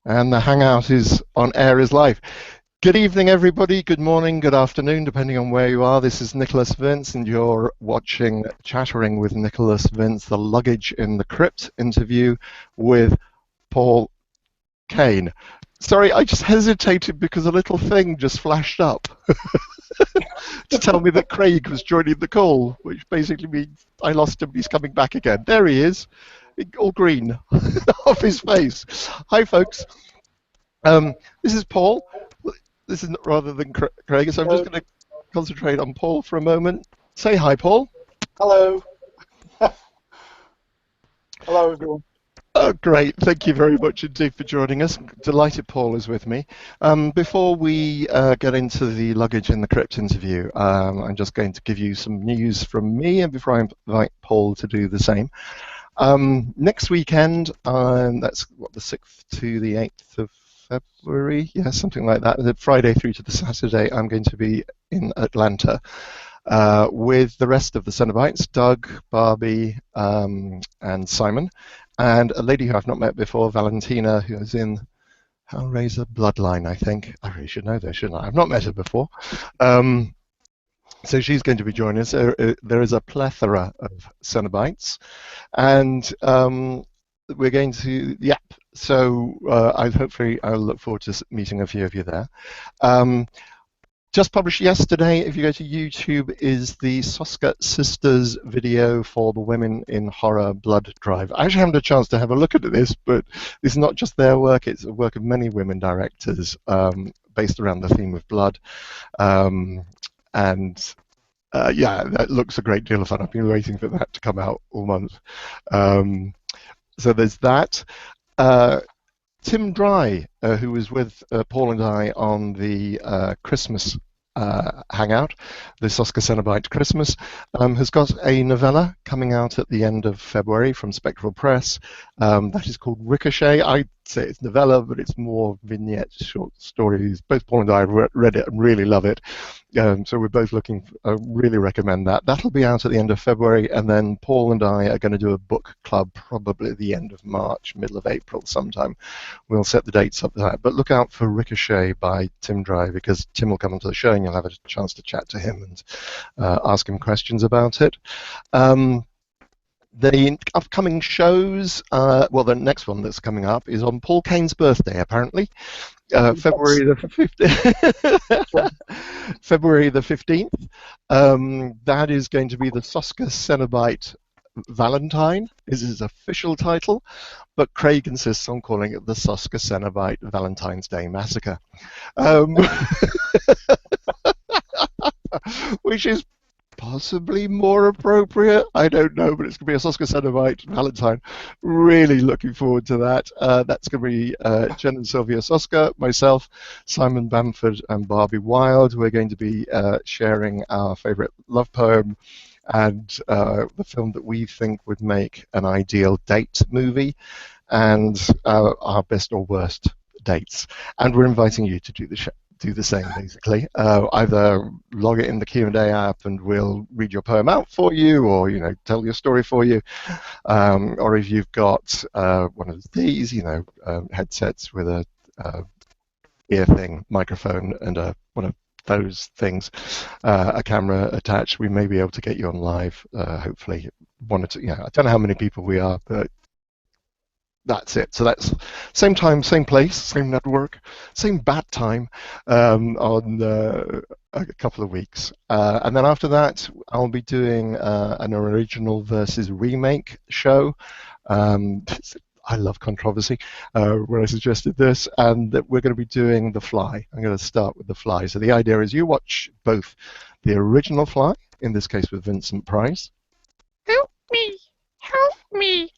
and the Hangout is on air is live. Good evening, everybody. Good morning, good afternoon, depending on where you are. This is Nicholas Vince, and you're watching Chattering with Nicholas Vince, the Luggage in the Crypt interview with Paul Kane. Sorry, I just hesitated because a little thing just flashed up to tell me that Craig was joining the call, which basically means I lost him. He's coming back again. There he is, all green off his face. Hi, folks. This is Paul. This is rather than Craig, so I'm just going to concentrate on Paul for a moment. Say hi, Paul. Hello. Hello, everyone. Oh, great. Thank you very much indeed for joining us. Delighted Paul is with me. Before we get into the Luggage in the Crypt interview, I'm just going to give you some news from me, and before I invite Paul to do the same. Next weekend, that's what, the 6th to the 8th of February, yeah, something like that. The Friday through to the Saturday, I'm going to be in Atlanta with the rest of the Cenobites, Doug, Barbie, and Simon, and a lady who I've not met before, Valentina, who is in Hellraiser Bloodline, I think. I really should know this, shouldn't I? I've not met her before. So she's going to be joining us. There is a plethora of Cenobites, and we're going to, yeah, so hopefully I'll look forward to meeting a few of you there. Just published yesterday, if you go to YouTube, is the Soska Sisters video for the Women in Horror Blood Drive. I actually haven't had a chance to have a look at this, but it's not just their work, it's the work of many women directors based around the theme of blood. Yeah, that looks a great deal of fun. I've been waiting for that to come out all month. So there's that. Tim Dry, who was with Paul and I on the Christmas hangout, the Soska Cenobite Christmas, has got a novella coming out at the end of February from Spectral Press. That is called Ricochet. I'd say it's novella, but it's more vignette short stories. Both Paul and I have read it and really love it. So we're both looking, really recommend that. That'll be out at the end of February, and then Paul and I are going to do a book club probably at the end of March, middle of April sometime. We'll set the dates up there. But look out for Ricochet by Tim Dry, because Tim will come onto the show and you'll have a chance to chat to him and ask him questions about it. The upcoming shows, well, the next one that's coming up is on Paul Kane's birthday, apparently. February the 15th. February the 15th. That is going to be the Soska Cenobite Valentine, is his official title, but Craig insists on calling it the Soska Cenobite Valentine's Day Massacre, which is possibly more appropriate. I don't know, but it's going to be a Soska Cenobite Valentine. Really looking forward to that. That's going to be Jen and Sylvia Soska, myself, Simon Bamford, and Barbie Wild. We're going to be sharing our favourite love poem and the film that we think would make an ideal date movie, and our best or worst dates. And we're inviting you to do the same, basically. Either log it in the Q&A app and we'll read your poem out for you, or tell your story for you, or if you've got one of these headsets with a ear thing, microphone, and one of those things, a camera attached, we may be able to get you on live, hopefully. One or two, I don't know how many people we are, but that's it. So that's same time, same place, same network, same bat time, on a couple of weeks. And then after that, I'll be doing an original versus remake show. I love controversy when I suggested this, and that we're going to be doing The Fly. I'm going to start with The Fly. So the idea is you watch both the original Fly, in this case with Vincent Price. Help me, help me.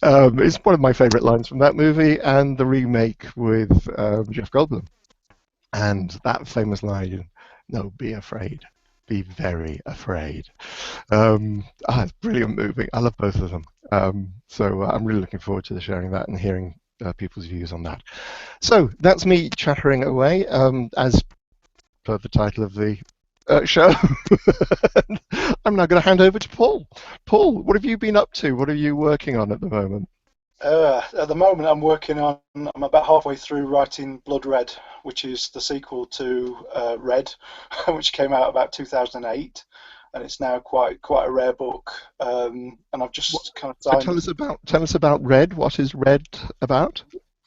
It's one of my favourite lines from that movie, and the remake with Jeff Goldblum. And that famous line, "No, be afraid. Be very afraid." It's brilliant movie. I love both of them. So I'm really looking forward to sharing that and hearing people's views on that. So that's me chattering away, as per the title of the show. I'm now going to hand over to Paul. Paul, what have you been up to? What are you working on at the moment? At the moment, I'm about halfway through writing Blood Red, which is the sequel to Red, which came out about 2008, and it's now quite a rare book. And I've What, just kind of so signed. tell us about Red. What is Red about?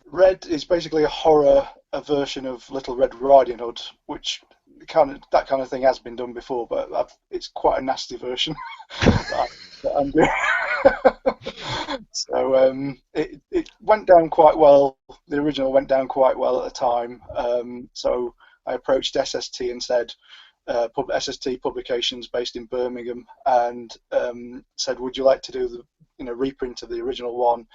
Red is basically a version of Little Red Riding Hood, which that kind of thing has been done before, but it's quite a nasty version that I'm doing. So it went down quite well. The original went down quite well at the time. So I approached SST and said, SST Publications based in Birmingham, and said, would you like to do the reprint of the original one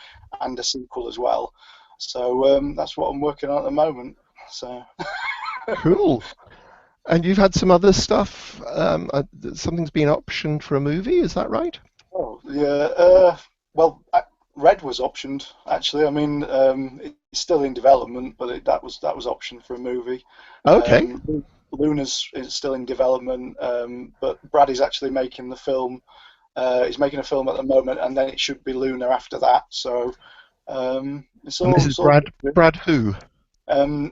and a sequel as well? So that's what I'm working on at the moment. So Cool. And you've had some other stuff. Something's been optioned for a movie. Is that right? oh yeah. Well, Red was optioned actually. I mean, it's still in development, but that was optioned for a movie. Okay. Lunar's is still in development, but Brad is actually making the film. He's making a film at the moment, and then it should be Lunar after that. So it's And all this is it's all Brad. good. Brad who?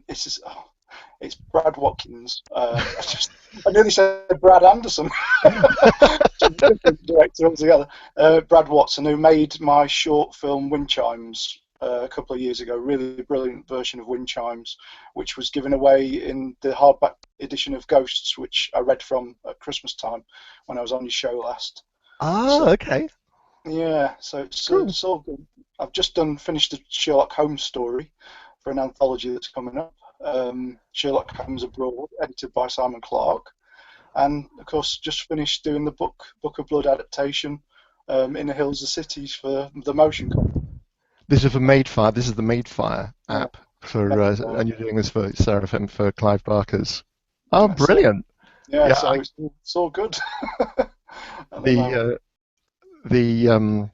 It's just, it's Brad Watkins. I nearly said Brad Anderson. Different director altogether. Brad Watson, who made my short film Wind Chimes a couple of years ago. Really brilliant version of Wind Chimes, which was given away in the hardback edition of Ghosts, which I read from at Christmas time when I was on your show last. Ah, So, okay. yeah, so Cool. it's all good. I've just finished a Sherlock Holmes story for an anthology that's coming up. Sherlock Holmes Abroad, edited by Simon Clarke, and of course just finished doing the Book of Blood adaptation in the Hills of Cities for the motion comic. This is for Madefire. This is the Madefire Yeah, app for, Macbeth, and you're doing this for Seraphim for Clive Barker's. Oh, that's it. brilliant! Yeah, Yeah, so it's all good at the the moment. the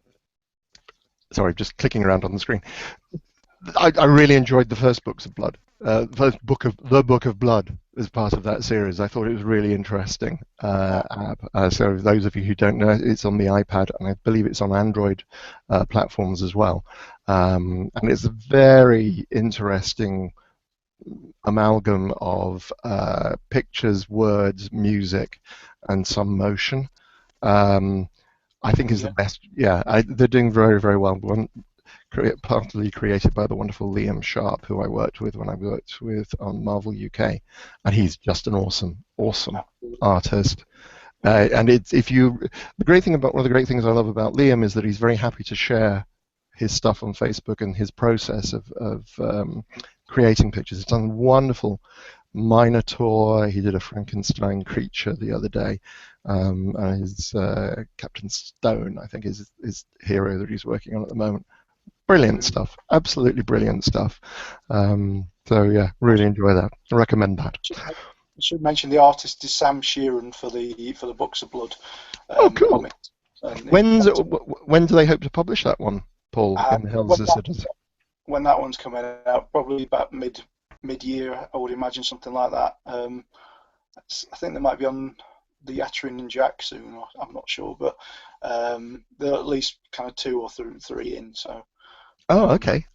sorry, just clicking around on the screen. I really enjoyed the first books of Blood. The Book of Blood as part of that series. I thought it was really interesting app. So those of you who don't know, it's on the iPad, and I believe it's on Android platforms as well. And it's a very interesting amalgam of pictures, words, music, and some motion. I think is the Yeah, best. Yeah, they're doing very, very well. Partly created by the wonderful Liam Sharp, who I worked with when I worked with on Marvel UK, and he's just an awesome absolutely. artist. And the great thing about one of the great things I love about Liam is that he's very happy to share his stuff on Facebook and his process of creating pictures. He's done wonderful Minotaur. He did a Frankenstein creature the other day. And his Captain Stone, I think, is his hero that he's working on at the moment. Brilliant stuff, absolutely brilliant stuff. So yeah, really enjoy that. I recommend that. I should mention the artist is Sam Sheeran for the Books of Blood Oh, cool. comics. And When do they hope to publish that one, Paul, in the Hills of Cities? when that one's coming out, probably about mid-year, I would imagine, something like that. I think they might be on the Yattering and Jack soon. I'm not sure, but they're at least kind of 2 or 3 in. So. Oh, okay.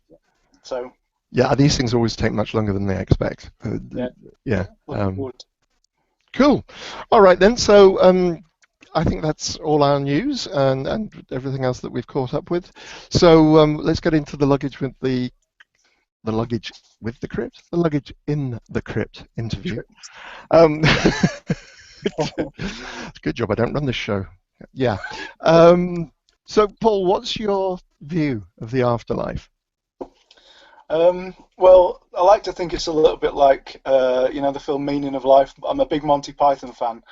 So Yeah, these things always take much longer than they expect. yeah, Yeah. looking forward. Cool. All right then. So I think that's all our news and everything else that we've caught up with. So let's get into the luggage with the luggage with the crypt, the luggage in the crypt interview. Good job. I don't run this show. Yeah. So Paul, what's your view of the afterlife? Well, I like to think it's a little bit like the film Meaning of Life. I'm a big Monty Python fan,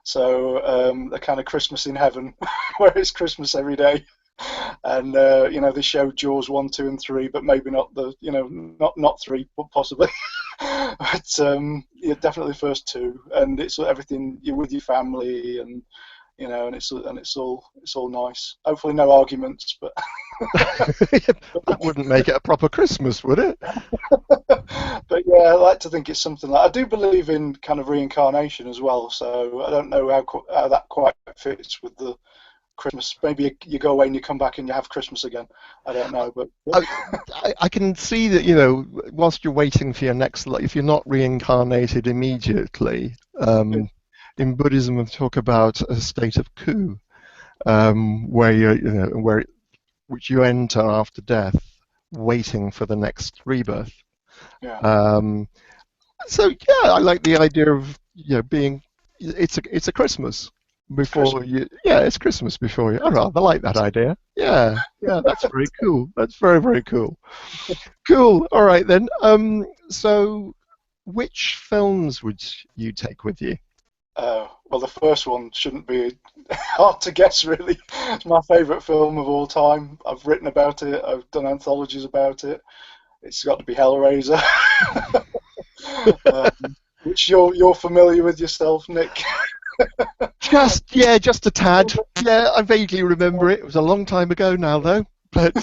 so the kind of Christmas in heaven, where it's Christmas every day, and they show Jaws 1, 2, and 3, but maybe not not 3, but possibly. But yeah, definitely the first 2, and it's everything. You're with your family, and and it's all nice. Hopefully, no arguments, but. That wouldn't make it a proper Christmas, would it? But yeah, I like to think it's something like I do believe in kind of reincarnation as well. So I don't know how that quite fits with the Christmas. Maybe you go away and you come back and you have Christmas again. I don't know, but I can see that, whilst you're waiting for your next life, if you're not reincarnated immediately, in Buddhism we talk about a state of coup, where which you enter after death, waiting for the next rebirth. yeah. So yeah, I like the idea of being. It's a Christmas before you. Yeah, it's Christmas before you. I rather like that idea. Yeah, that's very cool. That's very, very cool. Cool. All right then. So which films would you take with you? Well, the first one shouldn't be hard to guess, really. It's my favourite film of all time. I've written about it. I've done anthologies about it. It's got to be Hellraiser, which you're familiar with yourself, Nick. Just a tad. Yeah, I vaguely remember it. It was a long time ago now, though. But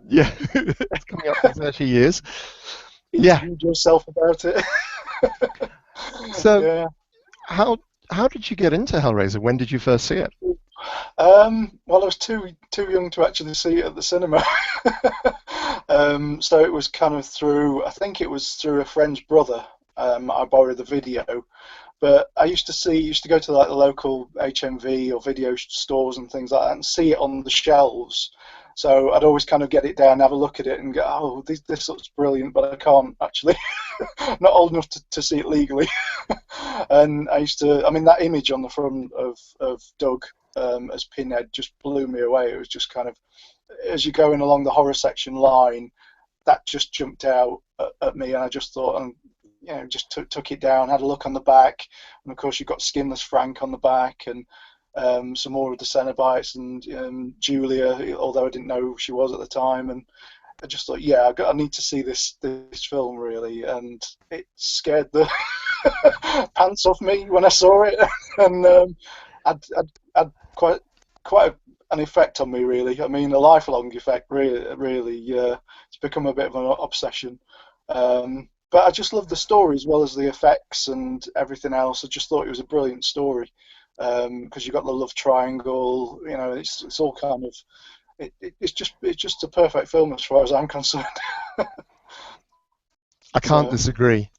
yeah, it's coming up to 30 years. Yeah. Interviewed yourself about it. So, yeah. How did you get into Hellraiser? When did you first see it? Well, I was too young to actually see it at the cinema. So it was kind of through, I think it was through a friend's brother. I borrowed the video, but I used to go to like the local HMV or video stores and things like that and see it on the shelves. So I'd always kind of get it down, have a look at it, and go, "Oh, this looks brilliant," but I can't actually. Not old enough to see it legally. And that image on the front of Doug as Pinhead just blew me away. It was just kind of, as you're going along the horror section line, that just jumped out at me, and I just thought, just took it down, had a look on the back, and of course you've got Skinless Frank on the back, and some more of the Cenobites, and Julia, although I didn't know who she was at the time, and I just thought, I need to see this film really, and it scared the pants off me when I saw it, and had quite an effect on me really. I mean, a lifelong effect really. It's become a bit of an obsession. But I just love the story as well as the effects and everything else. I just thought it was a brilliant story, because you've got the love triangle. It's all kind of. It's just a perfect film as far as I'm concerned. I can't disagree.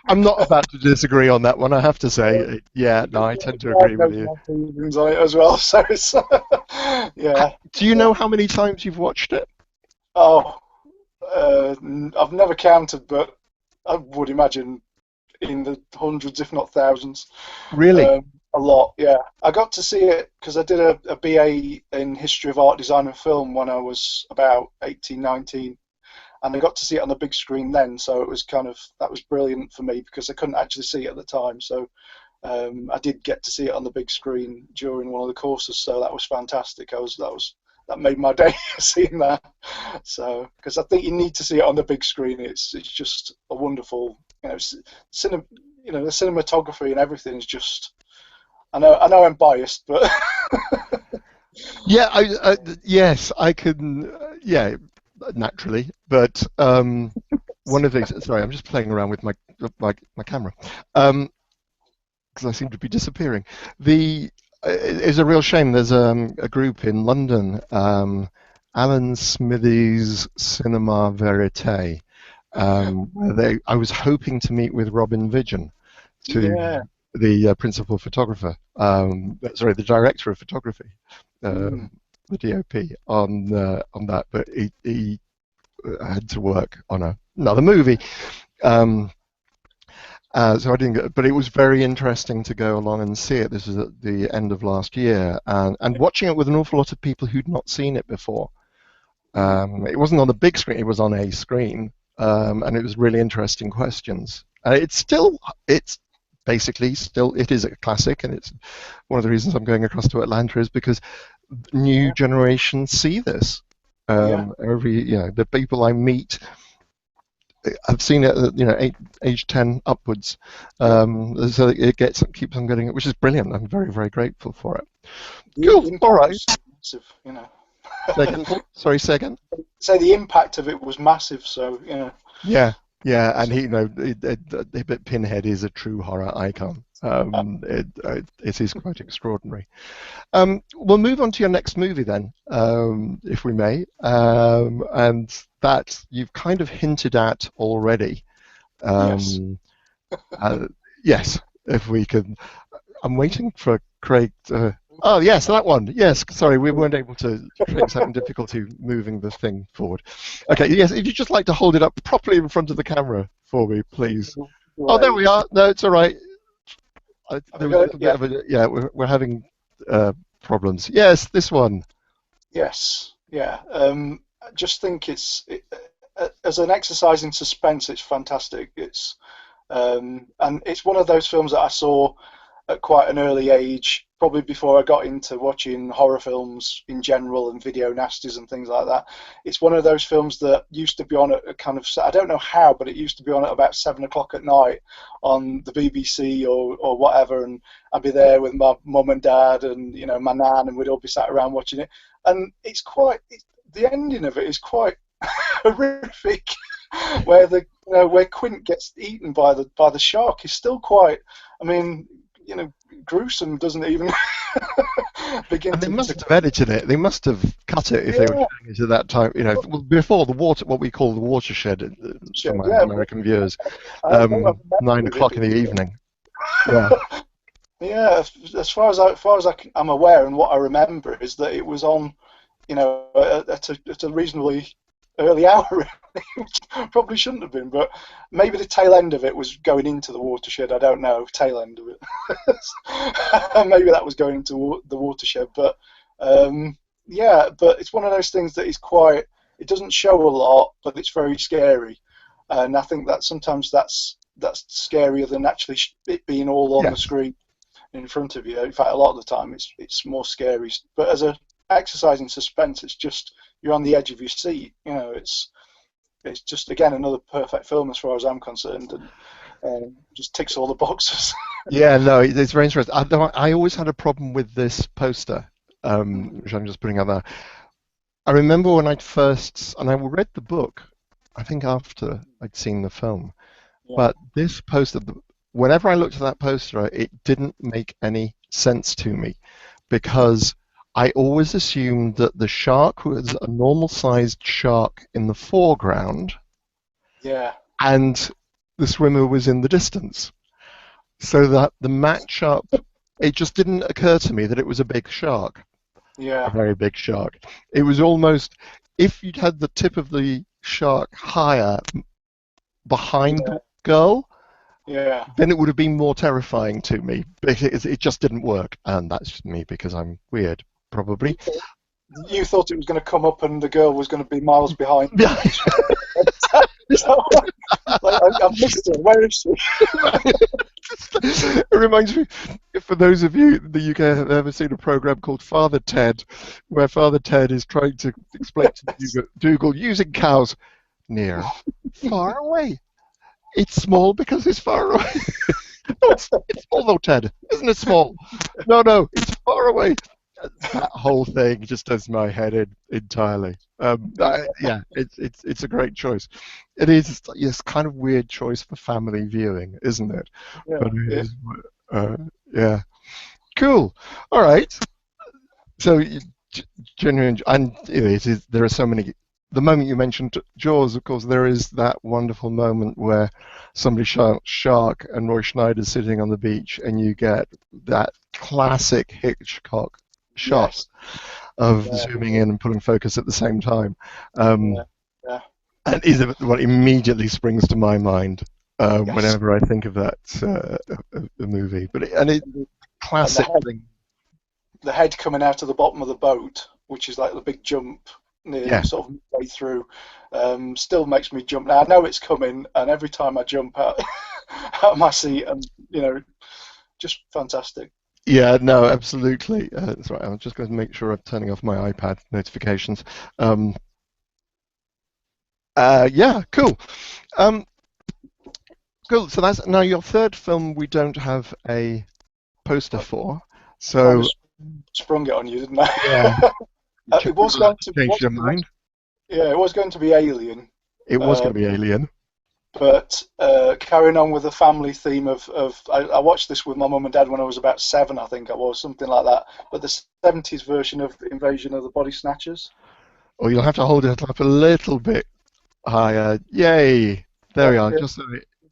I'm not about to disagree on that one, I have to say. Yeah, no, I tend to agree with you. Feelings on it as well, so it's, yeah. Do you know how many times you've watched it? Oh, I've never counted, but I would imagine in the hundreds, if not thousands. Really? A lot, yeah. I got to see it because I did a BA in History of Art, Design and Film when I was about 18, 19. And I got to see it on the big screen then, so it was that was brilliant for me because I couldn't actually see it at the time. So I did get to see it on the big screen during one of the courses, so that was fantastic. That made my day seeing that. So because I think you need to see it on the big screen. It's just a wonderful, the cinematography and everything is just. I know I'm biased, but yeah, yes, I can. Yeah, naturally, but one of these. Sorry, I'm just playing around with my camera because I seem to be disappearing. It's a real shame. There's a group in London, Alan Smithies Cinema Verite. I was hoping to meet with Robin Vigeon, the principal photographer, the director of photography, the DOP on that, but he had to work on another movie, so I didn't get. But it was very interesting to go along and see it. This was at the end of last year, and watching it with an awful lot of people who'd not seen it before. It wasn't on the big screen; it was on a screen, and it was really interesting questions. It is a classic, and it's one of the reasons I'm going across to Atlanta is because new generations see this. The people I meet, I've seen it at age 10 upwards, so it keeps on getting it, which is brilliant. I'm very, very grateful for it. Cool. All right. Massive, Second. Sorry, second. So the impact of it was massive. So Yeah. Yeah, and So, he, Pinhead is a true horror icon. It is quite extraordinary. We'll move on to your next movie then, if we may, and that you've kind of hinted at already. yes. Um, uh, yes, if we can. I'm waiting for Craig to. Oh, yes, that one. Yes, sorry, we weren't able to. Craig's having difficulty moving the thing forward. Okay, yes, if you'd just like to hold it up properly in front of the camera for me, please. Oh, there we Great. are. No, it's all right. Have I There was a got it? little bit Yeah. of a. Yeah, we're having problems. Yes, this one. Yes. Yeah. I just think as an exercise in suspense, it's fantastic. And it's one of those films that I saw at quite an early age, probably before I got into watching horror films in general and video nasties and things like that. It's one of those films that used to be on at a kind of, I don't know how, but it used to be on at about 7 o'clock at night on the BBC or whatever, and I'd be there with my mum and dad and my nan, and we'd all be sat around watching it. And the ending of it is quite horrific, where where Quint gets eaten by the shark is still quite. I mean, gruesome doesn't even begin And they to. must have edited it. They must have cut it if they were Yeah, showing it at that time. Before the water, what we call the watershed for my yeah. American viewers, I don't have a memory 9 o'clock in the of evening. Yeah. it. Yeah, as far as I'm aware, and what I remember is that it was on, at a reasonably early hour, which probably shouldn't have been, but maybe the tail end of it was going into the watershed. I don't know, tail end of it. Maybe that was going into the watershed, but yeah, but it's one of those things that is quite. It doesn't show a lot, but it's very scary, and I think that sometimes that's scarier than actually it being all on the Yes. screen in front of you. In fact, a lot of the time it's more scary. But as a exercise in suspense, it's just you're on the edge of your seat. It's just again another perfect film as far as I'm concerned, and just ticks all the boxes. Yeah, no, it's very interesting. I always had a problem with this poster, which I'm just putting out there. I remember when and I read the book, I think after I'd seen the film, Yeah, but this poster, whenever I looked at that poster, it didn't make any sense to me because I always assumed that the shark was a normal-sized shark in the foreground yeah, and the swimmer was in the distance. So that the matchup, it just didn't occur to me that it was a big shark, a yeah, very big shark. It was almost, if you'd had the tip of the shark higher behind yeah, the girl, yeah. then it would have been more terrifying to me. But it just didn't work. And that's just me because I'm weird, probably. You thought it was going to come up and the girl was going to be miles behind. Yeah. So, like, I missed her. Where is she? It reminds me, for those of you in the UK have ever seen a program called Father Ted, where Father Ted is trying to explain to Dougal using cows near, far away. It's small because it's far away. No, it's small though, Ted. Isn't it small? No, it's far away. That whole thing just does my head in entirely. Yeah, it's a great choice. It is. It's kind of weird choice for family viewing, isn't it? Yeah, But it yeah, is. Yeah. Cool. All right. So genuine, and it is. There are so many. The moment you mentioned Jaws, of course, there is that wonderful moment where somebody shouts "shark" and Roy Schneider's sitting on the beach, and you get that classic Hitchcock shot yes, of yeah, zooming in and pulling focus at the same time. yeah, yeah, And is what immediately springs to my mind yes. whenever I think of that movie. But it And classic thing. the head coming out of the bottom of the boat, which is like the big jump near Yeah, sort of midway through, still makes me jump. Now I know it's coming, and every time I jump out out of my seat, and just fantastic. yeah, no, absolutely. That's right. I'm just going to make sure I'm turning off my iPad notifications. Um, yeah, cool. Um, cool. So that's now your third film. We don't have a poster for. Kind So of sprung it on you, didn't I? yeah, It was going to change your mind. yeah, it was going to be Alien. It was going Uh, to be Alien. But carrying on with the family theme I watched this with my mum and dad when I was about 7, I think I was, something like that. But the 70s version of Invasion of the Body Snatchers. Or you'll have to hold it up a little bit higher. Yay! There Yeah, we are. yeah, Just so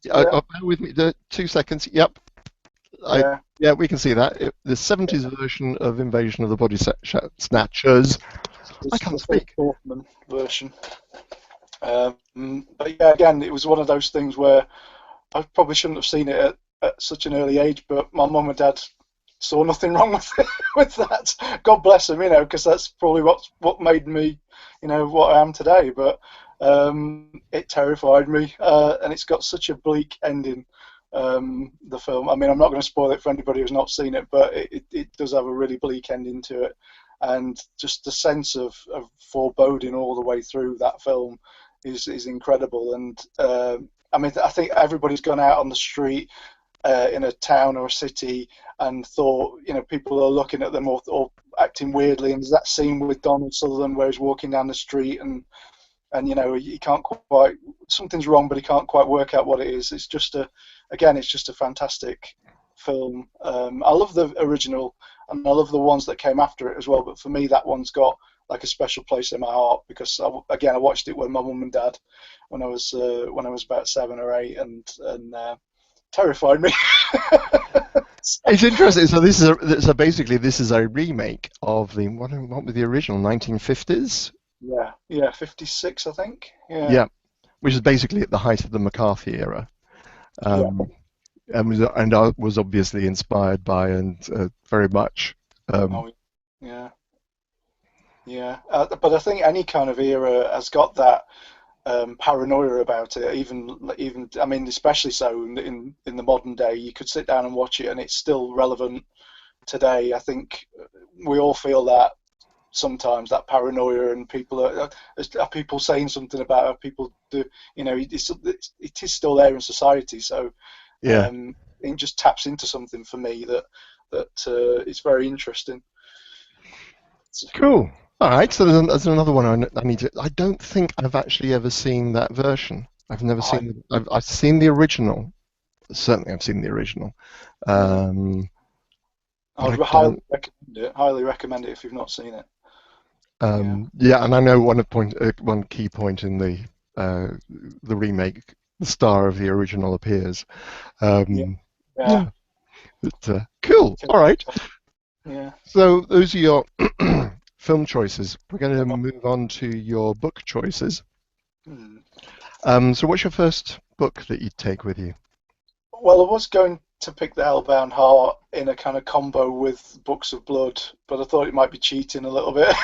yeah, bear with me. 2 seconds. Yep. I yeah. Yeah, we can see that. The 70s version of Invasion of the Body Snatchers. I It's can't the Philip speak. Kaufman version. But yeah, again, it was one of those things where I probably shouldn't have seen it at such an early age, but my mum and dad saw nothing wrong with it, with that. God bless them, because that's probably what made me, what I am today. But it terrified me, and it's got such a bleak ending. The film. I mean, I'm not going to spoil it for anybody who's not seen it, but it does have a really bleak ending to it, and just the sense of foreboding all the way through that film is incredible. And I mean, I think everybody's gone out on the street in a town or a city and thought, people are looking at them or acting weirdly. And there's that scene with Donald Sutherland where he's walking down the street and he can't quite, something's wrong, but he can't quite work out what it is. It's just it's just a fantastic film. I love the original and I love the ones that came after it as well. But for me, that one's got like a special place in my heart because I watched it with my mum and dad when I was about 7 or 8, and terrified me. It's interesting. So basically this is a remake of the what was the original 1950s? Yeah, 56, I think. Yeah, which is basically at the height of the McCarthy era. Yeah. And was obviously inspired by and very much. Oh, yeah. Yeah. But I think any kind of era has got that paranoia about it. Even I mean, especially so in the modern day, you could sit down and watch it, and it's still relevant today. I think we all feel that sometimes, that paranoia, and people are people saying something about it, people do, it is still there in society. So Yeah. it just taps into something for me that it's very interesting. Cool. All right. So there's another one I need to. I don't think I've actually ever seen that version. I've never I, seen. I've seen the original. Certainly, I've seen the original. yeah, But I'd I don't. highly recommend it if you've not seen it. Yeah, Yeah, and I know one key point in the remake, the star of the original appears. yeah, Um, yeah, yeah. But, cool. All right. yeah. So those are your film choices. We're going to move on to your book choices. Hmm. So what's your first book that you'd take with you? Well, I was going to pick the Hellbound Heart in a kind of combo with Books of Blood, but I thought it might be cheating a little bit.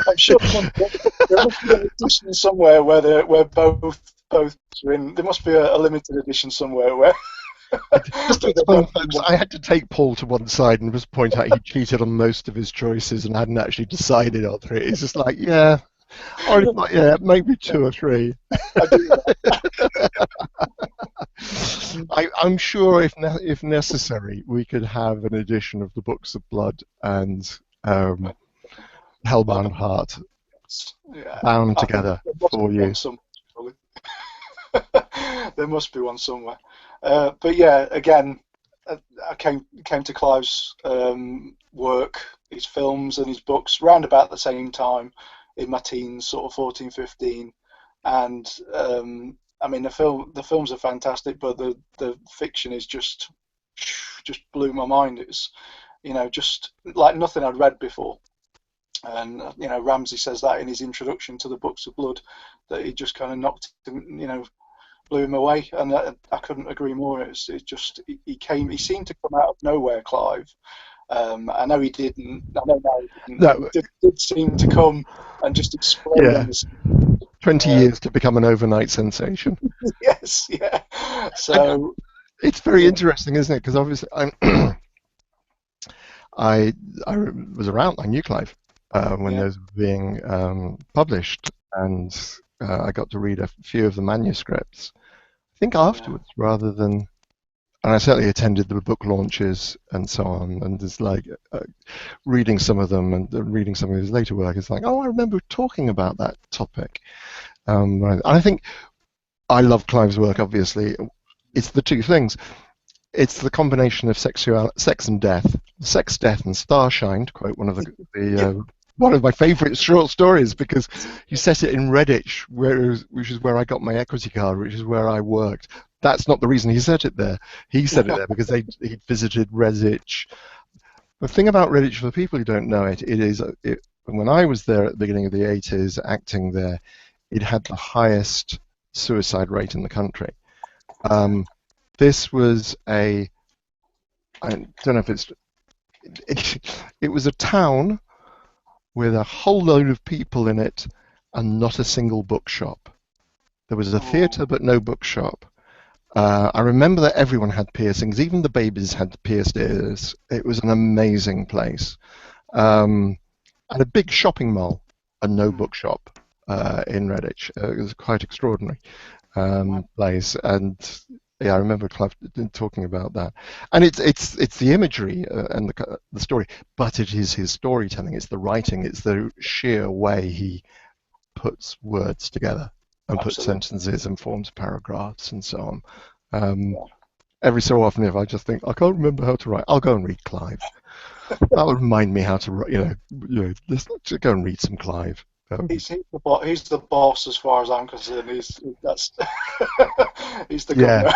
I'm sure there must be an edition somewhere where both are in. There must be a limited edition somewhere where. Just to explain, folks, I had to take Paul to one side and just point out he cheated on most of his choices and hadn't actually decided on three. It's just like, yeah, or if not, yeah, maybe 2 or 3. I do that. I'm sure if necessary, we could have an edition of the Books of Blood and Hellbound Heart Yeah, bound I think together there must for be you. one somewhere. There must be one somewhere. But yeah, again, I came to Clive's work, his films and his books round about the same time in my teens, sort of 14, 15, and I mean the films are fantastic, but the fiction is just blew my mind. It's just like nothing I'd read before. And Ramsey says that in his introduction to the Books of Blood, that he just kind of knocked him, blew him away, and I couldn't agree more. It just he seemed to come out of nowhere, Clive. I know he didn't. I know now he didn't, but No, he did seem to come and just explode on yeah, the scene. 20 years to become an overnight sensation. Yes, yeah. And So it's very yeah, interesting, isn't it? Because obviously I was around. I knew Clive when yeah, those were being published, and I got to read a few of the manuscripts. I think yeah, afterwards, rather than, and I certainly attended the book launches and so on, and it's like reading some of them and reading some of his later work. It's like, oh, I remember talking about that topic. And I think I love Clive's work, obviously. It's the two things. It's the combination of sex and death. Sex, death, and starshine, to quote one of one of my favourite short stories, because you set it in Redditch, which is where I got my equity card, which is where I worked. That's not the reason he set it there. He set it there because he visited Redditch. The thing about Redditch, for people who don't know it, when I was there at the beginning of the 80s, acting there, it had the highest suicide rate in the country. This was I don't know if it was a town with a whole load of people in it and not a single bookshop. There was a theatre but no bookshop. I remember that everyone had piercings, even the babies had pierced ears. It was an amazing place. And a big shopping mall and no bookshop in Redditch. It was quite extraordinary place. And yeah, I remember Clive talking about that, and it's the imagery and the story, but it is his storytelling. It's the writing. It's the sheer way he puts words together and puts sentences and forms paragraphs and so on. Every so often, if I just think I can't remember how to write, I'll go and read Clive. That will remind me how to write. Let's go and read some Clive. He's the boss as far as I'm concerned. He's the governor.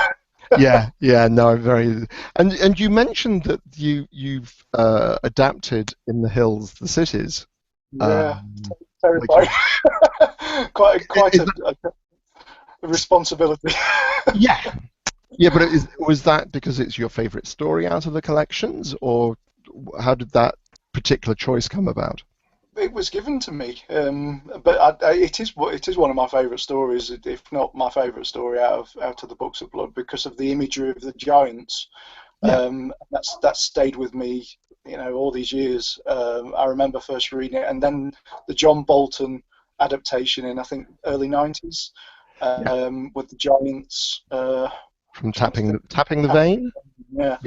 No, very. And you mentioned that you've adapted In the Hills, the Cities. Yeah, terrifying. quite a responsibility. Yeah, but was that because it's your favourite story out of the collections, or how did that particular choice come about? It was given to me, but it is one of my favourite stories, if not my favourite story out of the Books of Blood, because of the imagery of the giants. That's stayed with me, all these years. I remember first reading it, and then the John Bolton adaptation in, I think, early '90s, with the giants. From tapping the vein. Yeah.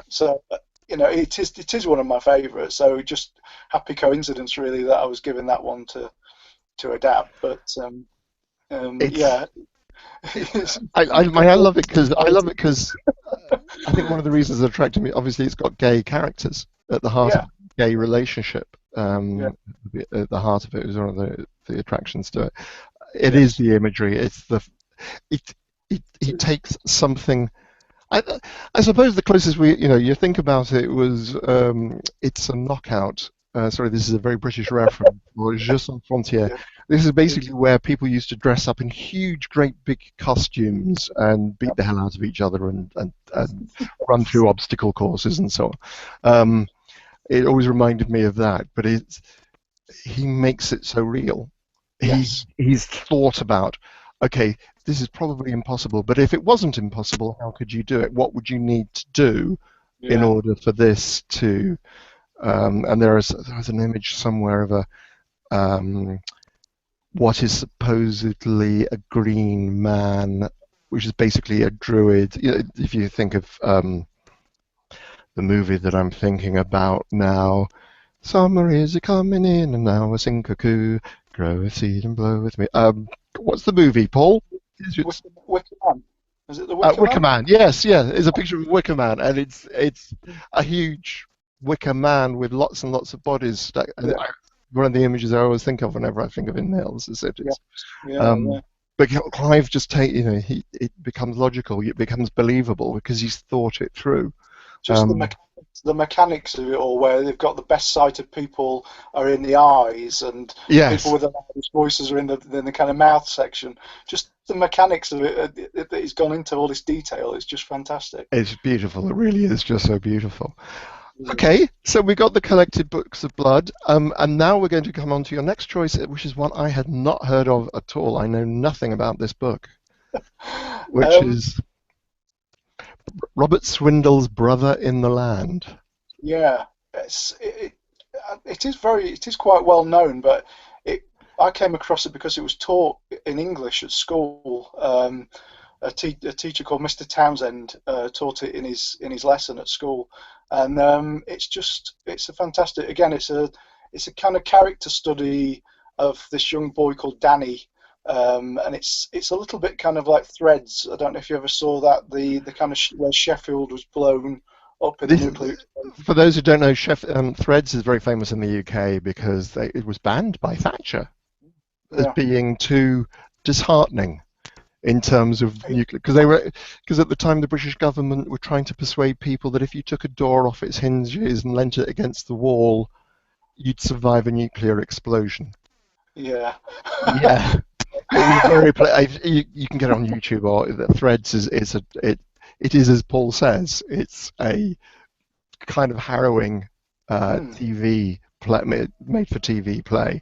So. It is one of my favourites. So just happy coincidence, really, that I was given that one to adapt. But I love it because I think one of the reasons that attracted me, obviously, it's got gay characters at the heart of gay relationship. At the heart of it is one of the attractions to it. It is the imagery. It's it takes something. I suppose the closest you think about it was It's a Knockout. Sorry, this is a very British reference. Or Je Sans Frontières. This is basically where people used to dress up in huge, great big costumes and beat the hell out of each other and run through obstacle courses and so on. It always reminded me of that, but he makes it so real. Yes. He's thought about, okay, this is probably impossible, but if it wasn't impossible, how could you do it? What would you need to do in order for this to... and there's an image somewhere of what is supposedly a green man, which is basically a druid. If you think of the movie that I'm thinking about now, summer is coming in and now I sing cuckoo, grow a seed and blow with me. What's the movie, Paul? Wicker Man. Is it the Wicker Man? Yes, it's a picture of Wicker Man, and it's a huge wicker man with lots and lots of bodies. One of the images I always think of whenever I think of In the Hills, the Cities. But Clive just it becomes logical, it becomes believable because he's thought it through. Just the mechanics of it all, where they've got the best sighted people are in the eyes, and people with the loudest voices are in the kind of mouth section. Just the mechanics of it that he's gone into all this detail is just fantastic. It's beautiful. It really is just so beautiful. Okay, so we got the collected Books of Blood, and now we're going to come on to your next choice, which is one I had not heard of at all. I know nothing about this book, which is Robert Swindle's Brother in the Land. Yeah, it is quite well known, but I came across it because it was taught in English at school. A teacher called Mr. Townsend taught it in his lesson at school, and it's a fantastic. Again, it's a kind of character study of this young boy called Danny, and it's a little bit kind of like Threads. I don't know if you ever saw that, the kind of where Sheffield was blown up in the This, nuclear. for those who don't know, Threads is very famous in the UK because it was banned by Thatcher as Yeah, being too disheartening in terms of nuclear, because at the time the British government were trying to persuade people that if you took a door off its hinges and leant it against the wall, you'd survive a nuclear explosion. yeah, Yeah, it was very. You can get it on YouTube, or Threads it is as Paul says. It's a kind of harrowing mm, TV play, made for TV play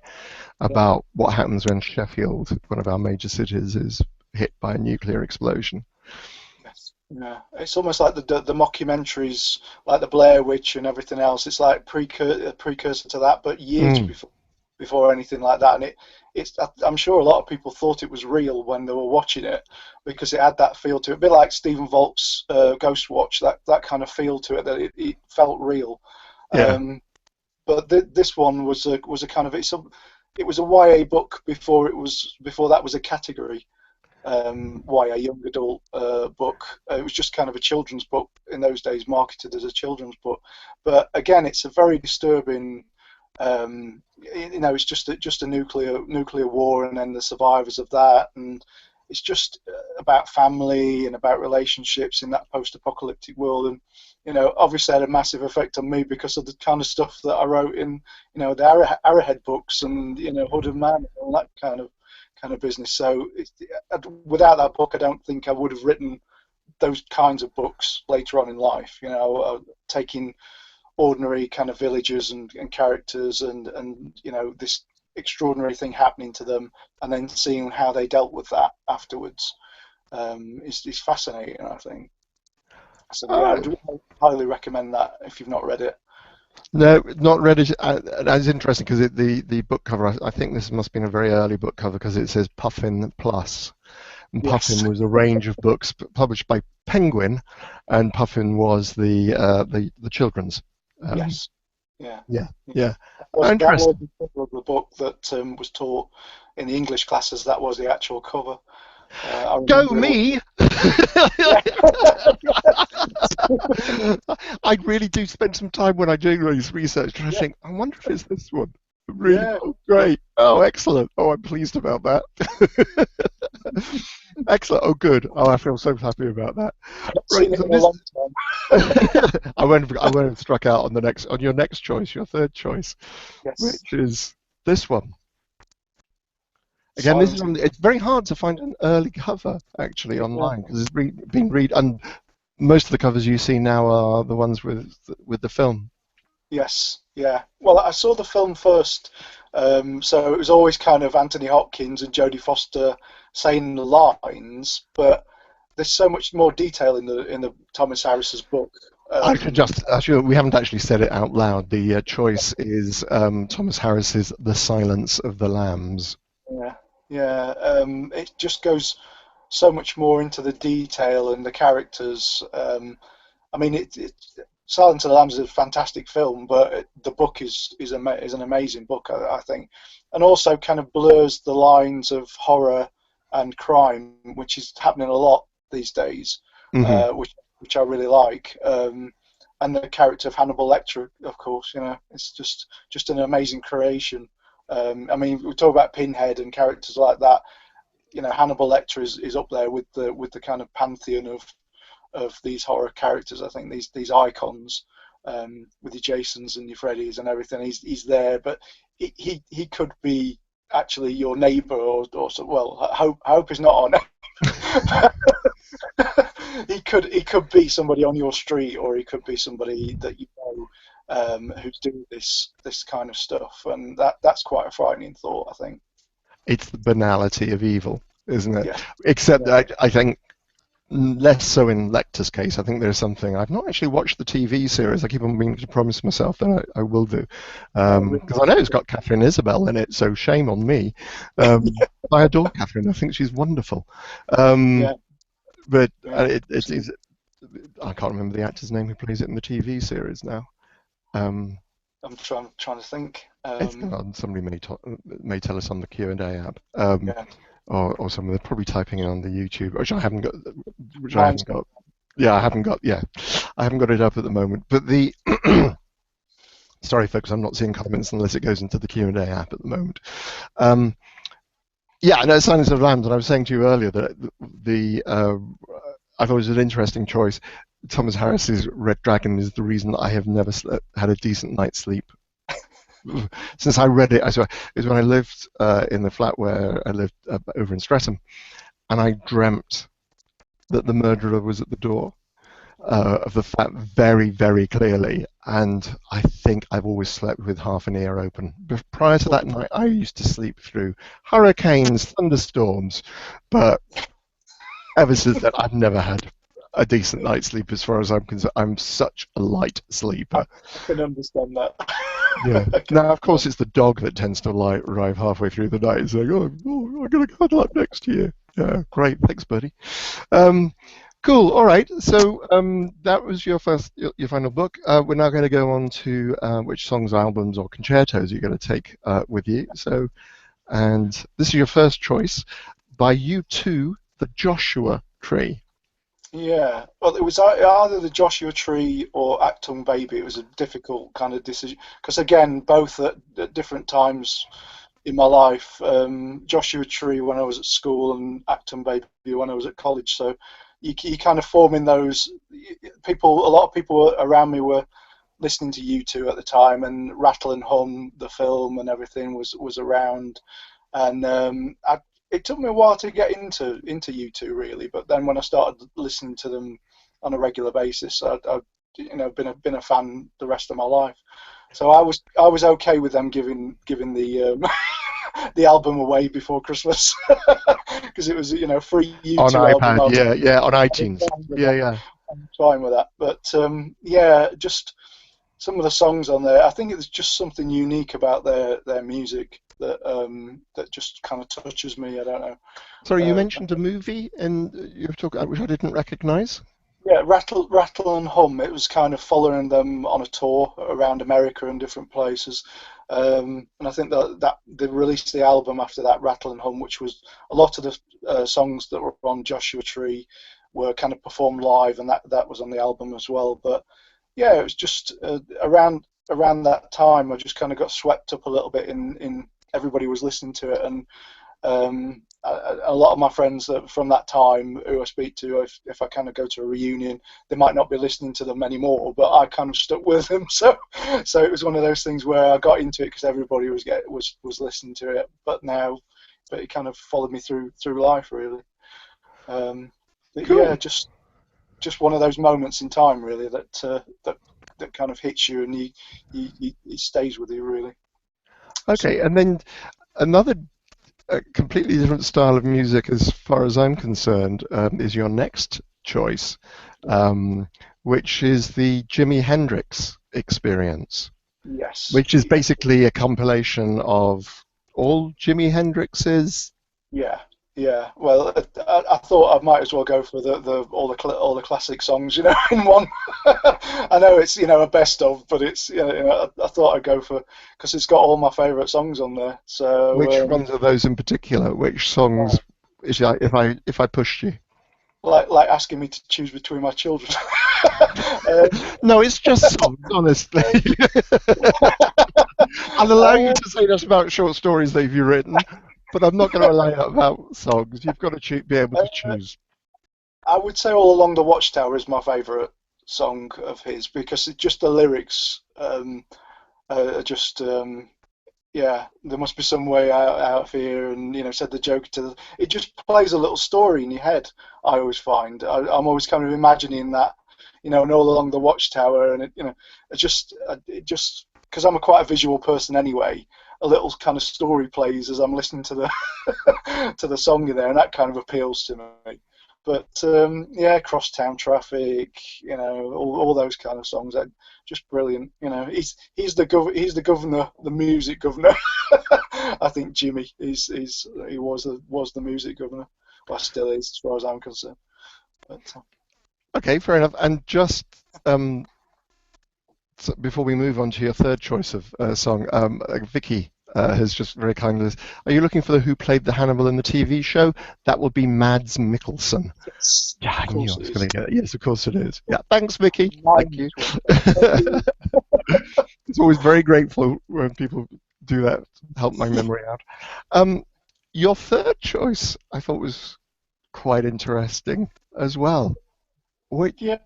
yeah. about what happens when Sheffield, one of our major cities, is hit by a nuclear explosion. Yes. Yeah, it's almost like the mockumentaries, like the Blair Witch and everything else. It's like precursor to that, but years Mm, before anything like that. And I'm sure a lot of people thought it was real when they were watching it because it had that feel to it, a bit like Stephen Volk's Ghost Watch, that kind of feel to it, that it felt real. yeah. Um, but this one was a kind of it was a YA book before that was a category. YA young adult book. It was just kind of a children's book in those days, marketed as a children's book. But again, it's a very disturbing. It's just a nuclear war, and then the survivors of that, and it's just about family and about relationships in that post-apocalyptic world. And obviously had a massive effect on me because of the kind of stuff that I wrote in, the Arrowhead books and Hood and Man and all that kind of business. So without that book, I don't think I would have written those kinds of books later on in life. Taking ordinary kind of villagers and characters and this extraordinary thing happening to them, and then seeing how they dealt with that afterwards is fascinating, I think. So yeah, I Oh, would highly recommend that if you've not read it. no, not read it. That's interesting because the book cover. I think this must have been a very early book cover because it says Puffin Plus. And Puffin Yes, was a range of books published by Penguin, and Puffin was the children's. Um, yes, yeah. yeah, Yeah. yeah, That was interesting. the cover of the book that was taught in the English classes. That was the actual cover. I Go remember it was. me! Yeah, I really do spend some time when I do these research trying to yeah, think, I wonder if it's this one. Really, yeah. oh, great. Oh, excellent. Oh, I'm pleased about that. Excellent. Oh, good. Oh, I feel so happy about that. I've not Right, seen it so in a this long time. I won't have struck out on your next choice, your third choice, Yes, which is this one. Again, this is Silence. it's very hard to find an early cover actually Yeah. online because been read and most of the covers you see now are the ones with the film. Yes, yeah. Well, I saw the film first, so it was always kind of Anthony Hopkins and Jodie Foster saying the lines, but there's so much more detail in the Thomas Harris's book. Actually, we haven't actually said it out loud. The choice is Thomas Harris's The Silence of the Lambs. Yeah, yeah. It just goes so much more into the detail and the characters. I mean, Silence of the Lambs is a fantastic film, but the book is an amazing book, I think, and also kind of blurs the lines of horror and crime, which is happening a lot these days, Hmm. which I really like. And the character of Hannibal Lecter, of course, it's just an amazing creation. I mean, we talk about Pinhead and characters like that. Hannibal Lecter is up there with the kind of pantheon of these horror characters. I think these icons, with your Jasons and your Freddys and everything. He's there, but he could be actually your neighbour well, I hope he's not our neighbour. he could be somebody on your street, or he could be somebody that who's doing this kind of stuff, and that's quite a frightening thought, I think. It's the banality of evil, isn't it? Yeah, Except yeah, that I think less so in Lecter's case. I think there's something. I've not actually watched the TV series. I keep on meaning to promise myself that I will do, really, because I know it's got Catherine Isabel in it. So shame on me. I adore Catherine. I think she's wonderful. Um, yeah, but yeah. it's I can't remember the actor's name who plays it in the TV series now. Um, I'm trying to think. it's gone on. Somebody may tell us on the Q&A app. Yeah, or something. They're probably typing it on the YouTube, which I haven't got. Which I Mine's haven't got. Yeah, I haven't got. Yeah, I haven't got it up at the moment. But the sorry, folks, I'm not seeing comments unless it goes into the Q&A app at the moment. Yeah, no, Silence of the Lambs, and I was saying to you earlier that I thought it was an interesting choice. Thomas Harris's Red Dragon is the reason I have never had a decent night's sleep since I read it. It was when I lived in the flat where I lived over in Streatham, and I dreamt that the murderer was at the door of the flat very, very clearly, and I think I've always slept with half an ear open. But prior to that night, I used to sleep through hurricanes, thunderstorms, but ever since then, I've never had a decent night's sleep as far as I'm concerned. I'm such a light sleeper. I can understand that. Yeah. Now, of course, it's the dog that tends to arrive halfway through the night and saying, "Oh, I'm going to cuddle up next to you." Yeah, great. Thanks, buddy. Cool. All right. So that was your final book. We're now going to go on to which songs, albums, or concertos you're going to take with you. So, and this is your first choice by U2, The Joshua Tree. Yeah, well, it was either the Joshua Tree or Actung Baby. It was a difficult kind of decision because, again, both at different times in my life. Joshua Tree when I was at school and Actung Baby when I was at college. So you kind of form in those people. A lot of people around me were listening to U2 at the time, and Rattle and Hum, the film and everything was around, and it took me a while to get into U2 really, but then when I started listening to them on a regular basis, I've been a fan the rest of my life. So I was okay with them giving the the album away before Christmas because it was free YouTube on iPad, album. yeah, on iTunes, yeah. I'm fine with that, but yeah, just some of the songs on there. I think it's just something unique about their music that just kind of touches me. I don't know. Sorry, you mentioned a movie, and you were talking which I didn't recognise. Yeah, Rattle and Hum. It was kind of following them on a tour around America and different places, and I think that they released the album after that, Rattle and Hum, which was a lot of the songs that were on Joshua Tree were kind of performed live, and that was on the album as well. But yeah, it was just around that time I just kind of got swept up a little bit in everybody was listening to it, and a lot of my friends from that time who I speak to, if I kind of go to a reunion, they might not be listening to them anymore, but I kind of stuck with them. So it was one of those things where I got into it because everybody was listening to it, but it kind of followed me through life really. Cool. Yeah, just one of those moments in time really that kind of hits you and it stays with you really. Okay, and then another completely different style of music, as far as I'm concerned, is your next choice, which is the Jimi Hendrix Experience. Yes. Which is basically a compilation of all Jimi Hendrix's. Yeah. Well, I thought I might as well go for all the classic songs, in one. I know it's a best of, but it's I thought I'd go for because it's got all my favourite songs on there. So which ones are those in particular? Which songs? If I pushed you. Like asking me to choose between my children. No, it's just songs, honestly. I'll allow you to say that about short stories that you've written. But I'm not going to allow that about songs. You've got to be able to choose. I would say All Along the Watchtower is my favourite song of his because it's just the lyrics are just yeah. There must be some way out of here, and said the joke it just plays a little story in your head. I always find I'm always kind of imagining that and All Along the Watchtower, and it just because I'm quite a visual person anyway. A little kind of story plays as I'm listening to the to the song in there, and that kind of appeals to me. But yeah, Crosstown Traffic, all those kind of songs, are just brilliant. He's the governor, the music governor. I think Jimmy he was the music governor, well, still is as far as I'm concerned. But, okay, fair enough. And just so before we move on to your third choice of song, Vicky, has just very kindly said, are you looking for the who played the Hannibal in the TV show? That would be Mads Mikkelsen. Yes, Yeah, of I knew I course it was is. going to get it. Yes, of course it is. Yeah, thanks, Vicky. Thank you. Nice one. Thank you. It's always very grateful when people do that, help my memory out. Um, your third choice, I thought, was quite interesting as well. Wait, Yeah.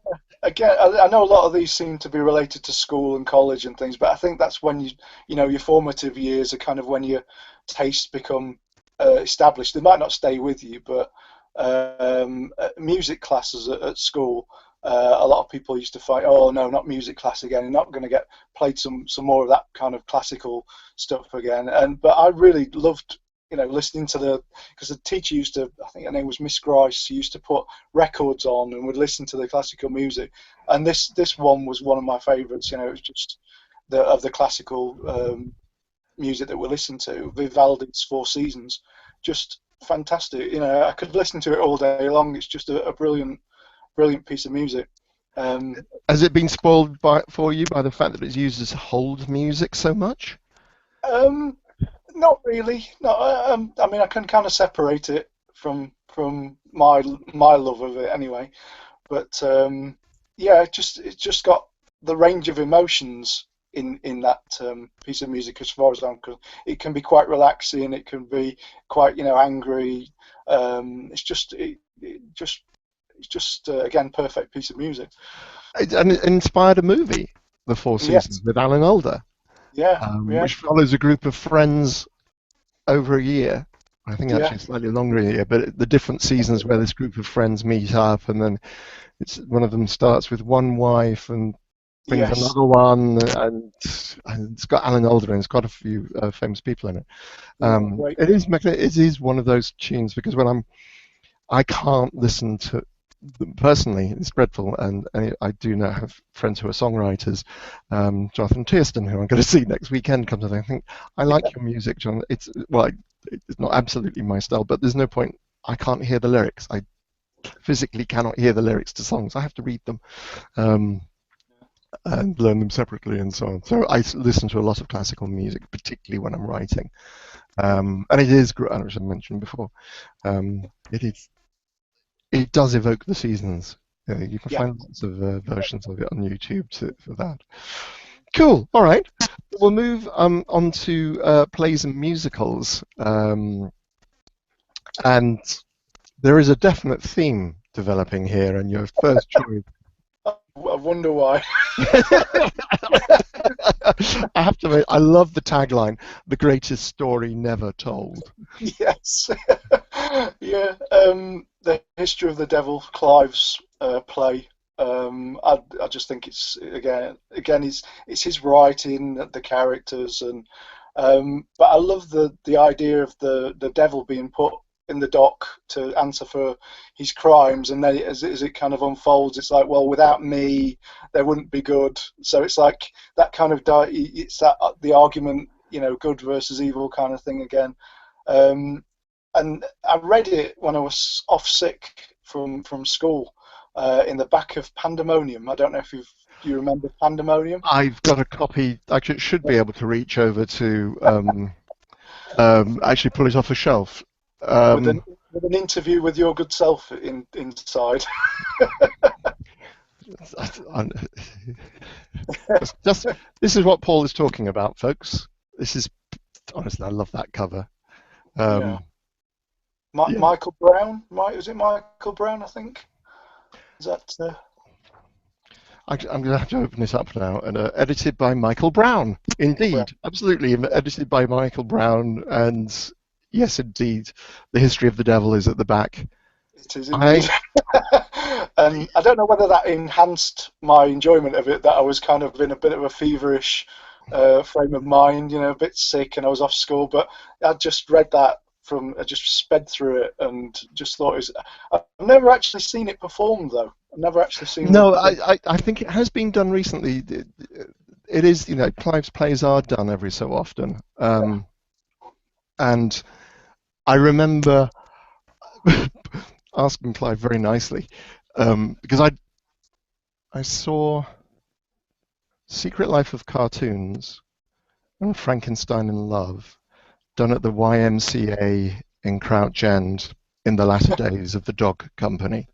Again, I know a lot of these seem to be related to school and college and things, but I think that's when your formative years are kind of when your tastes become established. They might not stay with you, but music classes at school, a lot of people used to fight, oh no, not music class again. You're not going to get played some more of that kind of classical stuff again. But I really loved listening to because the teacher used to, I think her name was Miss Grice, she used to put records on and would listen to the classical music. And this one was one of my favourites. It was just of the classical music that we listened to, Vivaldi's Four Seasons, just fantastic. I could listen to it all day long. It's just a brilliant, brilliant piece of music. has it been spoiled for you by the fact that it's used as hold music so much? Not really. No, I mean I can kind of separate it from my love of it anyway. But yeah, it's just got the range of emotions in that piece of music as far as I'm concerned. It can be quite relaxing. It can be quite angry. It's just again perfect piece of music. And it inspired a movie, The Four Seasons, Yes. with Alan Alda, Yeah. Yeah. which follows a group of friends over a year. I think Yeah. actually slightly longer a year, but the different seasons where this group of friends meet up, and then one of them starts with one wife and brings Yes. another one, and it's got Alan Alda and it's got a few famous people in it. Yeah. Great. It is one of those tunes because I can't listen to them personally. It's dreadful, and I do now have friends who are songwriters. Jonathan Tiersten, who I'm going to see next weekend, comes and I think I like your music, John. It's not absolutely my style, but there's no point. I can't hear the lyrics. I physically cannot hear the lyrics to songs. I have to read them. And learn them separately and so on. So I listen to a lot of classical music, particularly when I'm writing. And it is, as I mentioned before, it does evoke the seasons. You can Yeah. find lots of versions of it on YouTube for that. Cool. All right. We'll move on to plays and musicals. And there is a definite theme developing here, and your first choice. I wonder why. I have to admit, I love the tagline, the greatest story never told. Yes. Yeah. The History of the Devil, Clive's play. I just think it's again it's his writing, the characters, and but I love the idea of the devil being put in the dock to answer for his crimes, and then as it kind of unfolds, it's like, well, without me, there wouldn't be good. So it's like that kind of it's that the argument, good versus evil kind of thing again. And I read it when I was off sick from school in the back of Pandemonium. I don't know if you remember Pandemonium. I've got a copy. Actually, it should be able to reach over to actually pull it off a shelf. With an interview with your good self inside. just this is what Paul is talking about, folks. This is honestly, I love that cover. Yeah. Yeah. Michael Brown, is it Michael Brown? I think. Is that? I'm going to have to open this up now. And edited by Michael Brown. Indeed, Brown. absolutely. Edited by Michael Brown. And yes, indeed, The History of the Devil is at the back. It is indeed. And I don't know whether that enhanced my enjoyment of it, that I was kind of in a bit of a feverish frame of mind, a bit sick, and I was off school. But I just read that I just sped through it and just thought I've never actually seen it performed, though. I've never actually seen No, I think it has been done recently. It is, Clive's plays are done every so often. And I remember asking Clive very nicely, because I saw Secret Life of Cartoons, and Frankenstein in Love, done at the YMCA in Crouch End in the latter days of the Dog Company,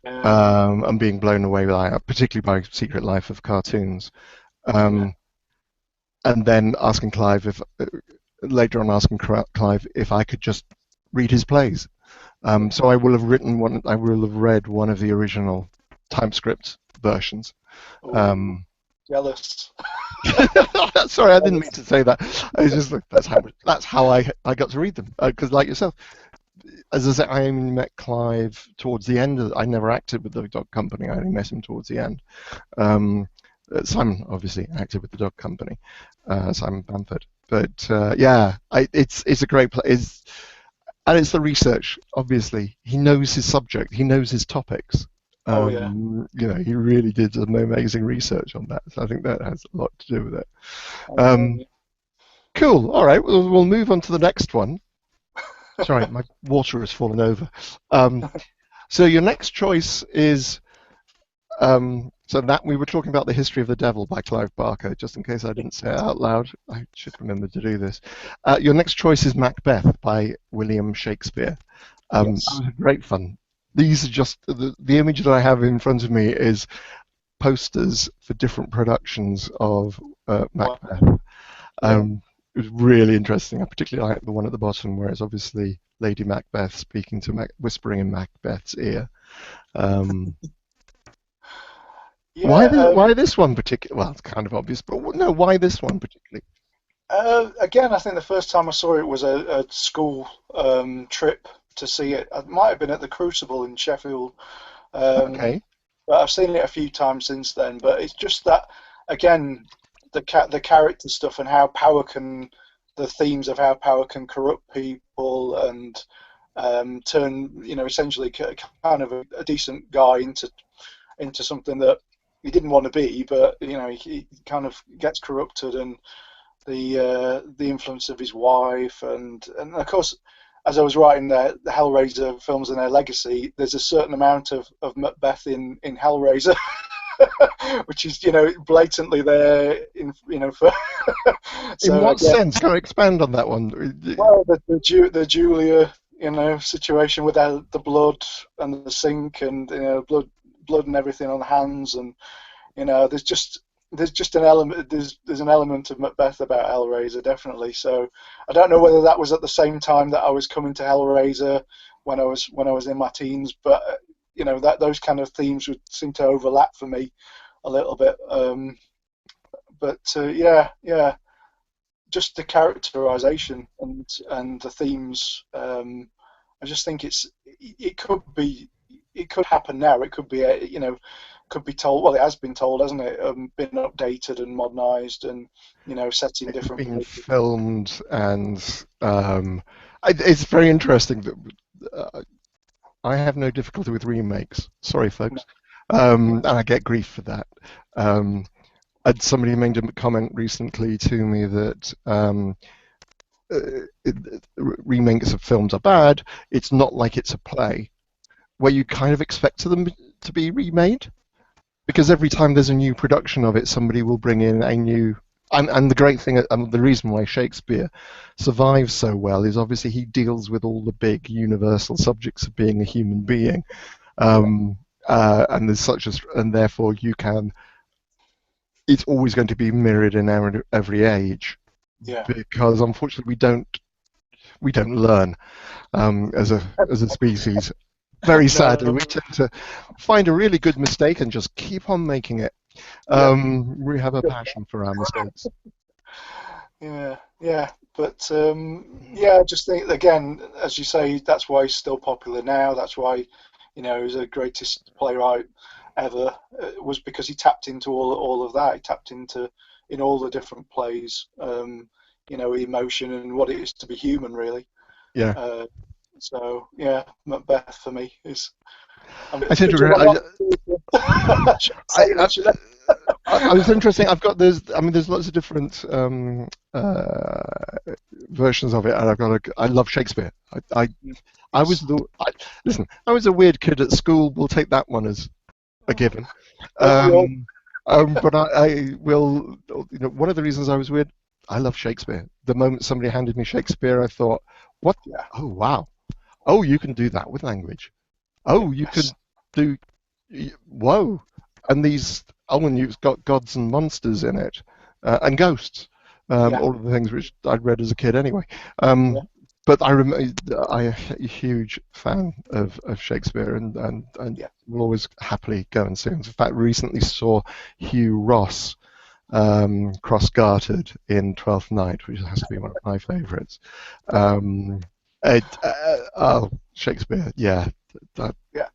and being blown away by that, particularly by Secret Life of Cartoons. And then asking Clive if later on asking Clive if I could just read his plays. So I will have written one. I will have read one of the original TypeScript versions. Jealous. Sorry, I didn't mean to say that. I was just that's how I got to read them. Because like yourself, as I said, I only met Clive towards the end. I never acted with the Dog Company. I only met him towards the end. Simon obviously acted with the Dog Company, Simon Bamford. But yeah, it's a great play. And it's the research. Obviously, he knows his subject. He knows his topics. You know, he really did some amazing research on that. So I think that has a lot to do with it. Cool. All right. We'll move on to the next one. Sorry, my water has fallen over. So your next choice is. So that we were talking about The History of the Devil by Clive Barker, just in case I didn't say it out loud. I should remember to do this. Your next choice is Macbeth by William Shakespeare. That was great fun. These are just, the image that I have in front of me is posters for different productions of Macbeth. It was really interesting. I particularly like the one at the bottom where it's obviously Lady Macbeth speaking to whispering in Macbeth's ear. Why this one particularly? Well, it's kind of obvious, but no, why this one particularly? Again, I think the first time I saw it was a school trip to see it. It might have been at the Crucible in Sheffield. Okay. But I've seen it a few times since then. But it's just that, again, the character stuff and how the themes of how power can corrupt people and turn, essentially kind of a decent guy into something that he didn't want to be, but he kind of gets corrupted, and the influence of his wife, and of course, as I was writing the Hellraiser films and their legacy, there's a certain amount of Macbeth in Hellraiser, which is blatantly there for. So, in what sense? Can I expand on that one? Well, the Julia situation with the blood and the sink and blood and everything on the hands, and there's just an element there's an element of Macbeth about Hellraiser, definitely. So I don't know whether that was at the same time that I was coming to Hellraiser when I was in my teens, but that those kind of themes would seem to overlap for me a little bit. Yeah, just the characterization and the themes. I just think it could happen now. It could be could be told. Well, it has been told, hasn't it? Been updated and modernized, and set in different been places. Filmed, and it's very interesting that I have no difficulty with remakes. Sorry, folks, and I get grief for that. And somebody made a comment recently to me that remakes of films are bad. It's not like it's a play, where you kind of expect them to be remade, because every time there's a new production of it, somebody will bring in a new. And the great thing, and the reason why Shakespeare survives so well is obviously he deals with all the big universal subjects of being a human being, and there's and therefore you can. It's always going to be mirrored in every age, because unfortunately we don't learn as a species. Very sadly, we tend to find a really good mistake and just keep on making it. We have a passion for our mistakes. Yeah, but I just think, again, as you say, that's why he's still popular now. That's why he's the greatest playwright ever. Was because he tapped into all of that. He tapped into in all the different plays, emotion and what it is to be human, really. Yeah. So yeah, Macbeth for me is. I tend to agree. I was interesting. There's lots of different versions of it, and I love Shakespeare. I was a weird kid at school. We'll take that one as a given. But I will. One of the reasons I was weird, I love Shakespeare. The moment somebody handed me Shakespeare, I thought, what? Yeah. Oh, wow. Oh, you can do that with language. Oh, you Yes. could do, whoa. And and you've got gods and monsters in it, and ghosts, Yeah. all of the things which I'd read as a kid anyway. Yeah. But I'm a huge fan of Shakespeare, and Yeah. will always happily go and see him. In fact, recently saw Hugh Ross cross-gartered in Twelfth Night, which has to be one of my favourites. Um, Shakespeare, yeah, that, Yeah.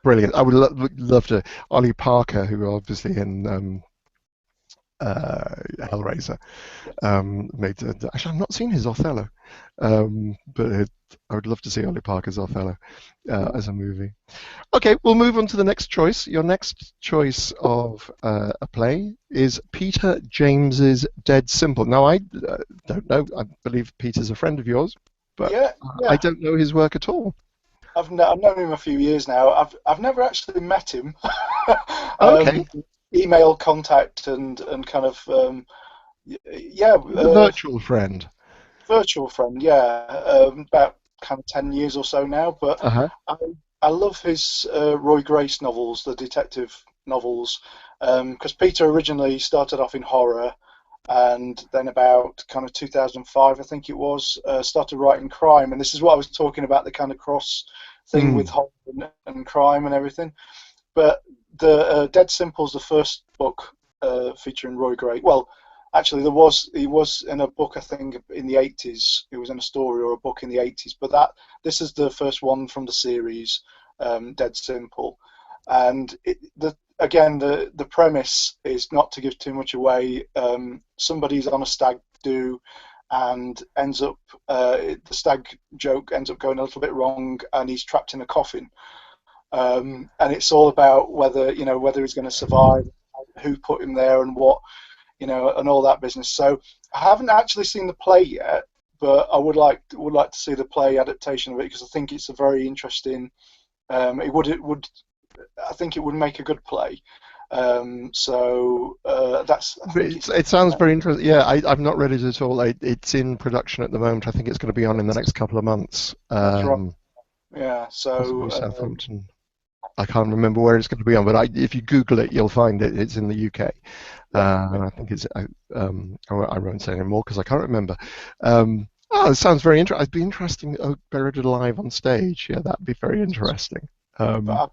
brilliant. I would love to. Ollie Parker, who obviously in Hellraiser, Yeah. made. Actually, I've not seen his Othello, but I would love to see Ollie Parker's Othello as a movie. Okay, we'll move on to the next choice. Your next choice of a play is Peter James's Dead Simple. Now, I don't know. I believe Peter's a friend of yours, but Yeah. I Yeah. don't know his work at all. I've known him a few years now. I've never actually met him. Okay, um, Email contact and kind of yeah, the virtual friend. virtual friend. Yeah, about kind of 10 years or so now. But Uh-huh. I I love his Roy Grace novels, the detective novels, because Peter originally started off in horror, and then about kind of 2005, I think it was, started writing crime. And this is what I was talking about, the kind of cross thing with Mm. horror and crime and everything. But the Dead Simple's the first book featuring Roy Gray. Well, actually, he was in a book, I think, in the 80s. It was in a story or a book in the 80s. But this is the first one from the series, Dead Simple. And again, the premise is not to give too much away. Somebody's on a stag do and ends up the stag joke ends up going a little bit wrong, and he's trapped in a coffin. And it's all about whether he's going to survive, who put him there, and what, and all that business. So I haven't actually seen the play yet, but I would like to see the play adaptation of it, because I think it's a very interesting. It would I think it would make a good play. So that's I But think it's it sounds very interesting. Yeah, I've not read it at all. It's in production at the moment. I think it's going to be on in the next couple of months. that's right. Yeah. Possibly So Southampton. I can't remember where it's going to be on, but if you Google it, you'll find it. It's in the UK. yeah, yeah, I think it's. I won't say any more because I can't remember. It sounds very interesting. It'd be interesting. Oh, buried alive on stage. Yeah, that'd be very interesting. Um, but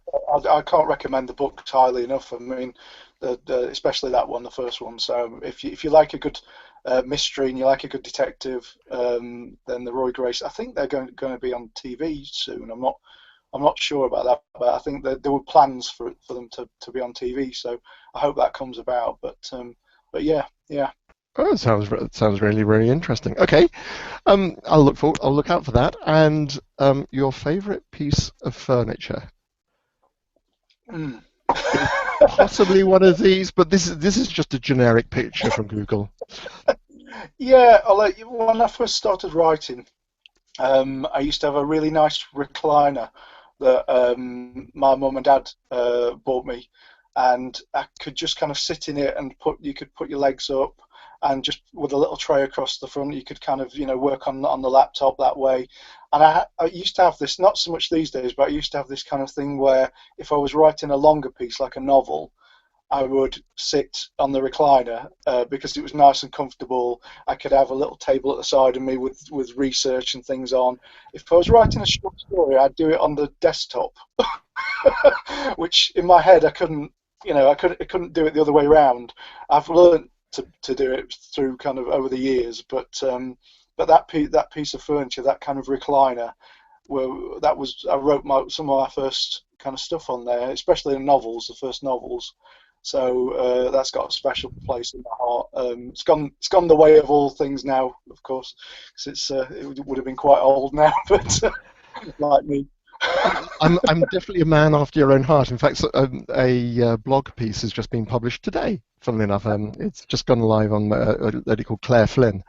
I can't recommend the book highly enough. I mean, especially that one, the first one. So if you like a good mystery and you like a good detective, then the Roy Grace. I think they're going to be on TV soon. I'm not sure about that, but I think that there were plans for them to be on TV. So I hope that comes about. But yeah, yeah. oh, it sounds really, really interesting. Okay, I'll look out for that. And your favourite piece of furniture? Mm. It's possibly one of these, but this is just a generic picture from Google. Yeah, when I first started writing, I used to have a really nice recliner that my mum and dad bought me, and I could just kind of sit in it and you could put your legs up, and just with a little tray across the front, you could kind of work on the laptop that way. And I used to have this, not so much these days, but I used to have this kind of thing where if I was writing a longer piece like a novel, I would sit on the recliner because it was nice and comfortable. I could have a little table at the side of me with research and things on. If I was writing a short story, I'd do it on the desktop, which in my head I couldn't, I couldn't do it the other way around. I've learned to do it through kind of over the years, but that piece of furniture, that kind of recliner, I wrote some of my first kind of stuff on there, especially in novels, the first novels. So that's got a special place in my heart. It's gone the way of all things now, of course, because it would have been quite old now, but like me. I'm definitely a man after your own heart. In fact, a blog piece has just been published today. Funnily enough, it's just gone live on a lady called Claire Flynn,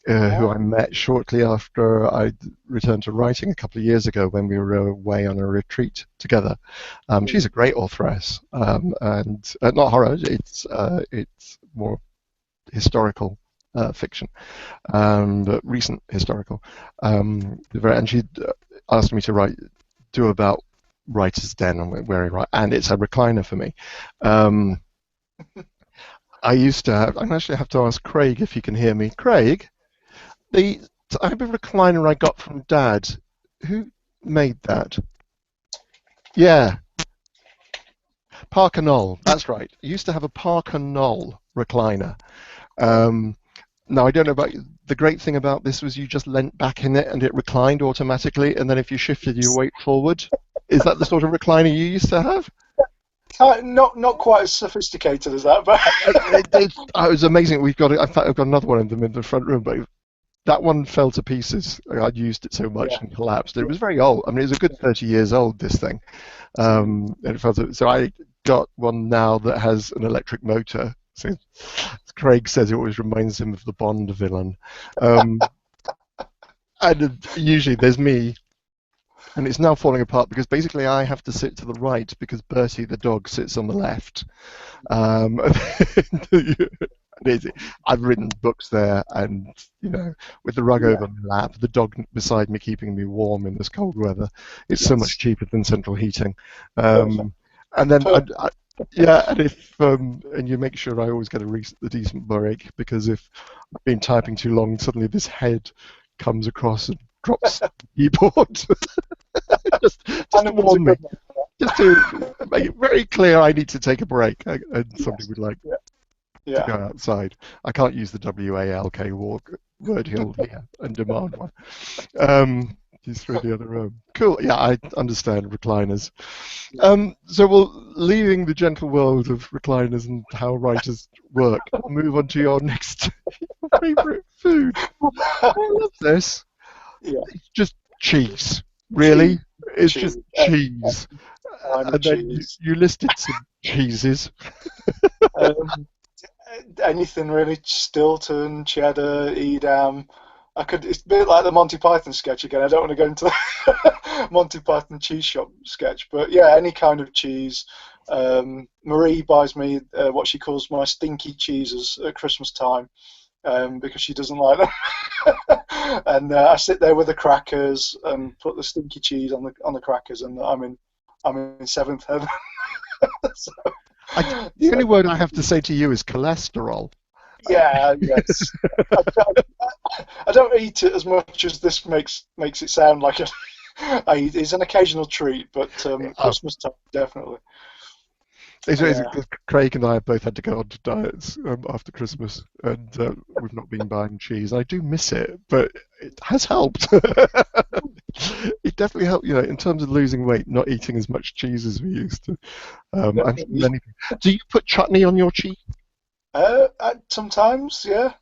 who I met shortly after I returned to writing a couple of years ago when we were away on a retreat together. She's a great authoress, and not horror. It's more historical fiction, but recent historical. And she asked me to do about Writer's Den and where he write, and it's a recliner for me. I used to have. I actually have to ask Craig if he can hear me. Craig, the type of recliner I got from Dad, who made that? Yeah, Parker Knoll. That's right. I used to have a Parker Knoll recliner. Now I don't know about you. The great thing about this was you just leant back in it and it reclined automatically, and then if you shifted your weight forward, is that the sort of recliner you used to have? Not quite as sophisticated as that, but it was amazing. We've got it. In fact, I've got another one of them in the front room, but that one fell to pieces. I'd used it so much and collapsed. It was very old. I mean, it was a good 30 years old, this thing. And it fell to, so I got one now that has an electric motor. So Craig says it always reminds him of the Bond villain. And usually there's me. And it's now falling apart because basically I have to sit to the right because Bertie the dog sits on the left. I've written books there, and with the rug over my lap, the dog beside me keeping me warm in this cold weather. It's so much cheaper than central heating. And then and you make sure I always get a decent break, because if I've been typing too long, suddenly this head comes across and drops the keyboard. just to warn me, just to make it very clear I need to take a break, and somebody would like to go outside. I can't use the WALK word hill here and demand one. He's through the other room. Cool. Yeah, I understand recliners. So leaving the gentle world of recliners and how writers work, we'll move on to your next favourite food. I love this. Yeah. It's just cheese. Really? It's just cheese. And then you listed some cheeses. Anything really. Stilton, cheddar, Edam. It's a bit like the Monty Python sketch again. I don't want to go into the Monty Python cheese shop sketch, but yeah, any kind of cheese. Marie buys me what she calls my stinky cheeses at Christmas time, because she doesn't like them. And I sit there with the crackers and put the stinky cheese on the crackers, and I'm in seventh heaven. The only word I have to say to you is cholesterol. Yeah, yes. I don't eat it as much as this makes it sound like it. It's an occasional treat, but Christmas time, definitely. Craig and I have both had to go on to diets after Christmas, and we've not been buying cheese. I do miss it, but it has helped. It definitely helped, in terms of losing weight, not eating as much cheese as we used to. Do you put chutney on your cheese? Sometimes, yeah,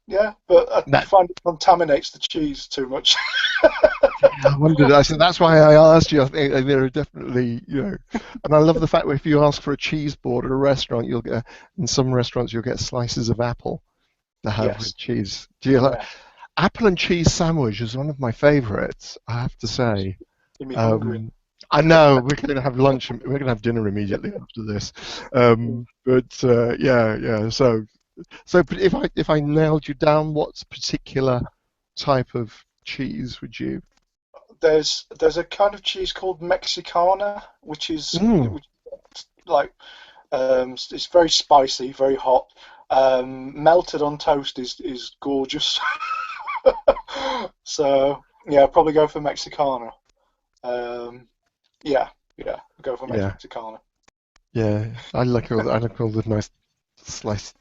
but I find it contaminates the cheese too much. I wondered. I said that's why I asked you. I think there are definitely, and I love the fact that if you ask for a cheese board at a restaurant, you'll get in some restaurants you'll get slices of apple to have with cheese. Do you like apple and cheese sandwich? Is one of my favourites, I have to say. I know we're going to have lunch. We're going to have dinner immediately after this. So, but if I nailed you down, what particular type of cheese would you? There's a kind of cheese called Mexicana, which is it's very spicy, very hot. Melted on toast is gorgeous. So yeah, I'll probably go for Mexicana. Go for Mexicana. Yeah, I like all the nice sliced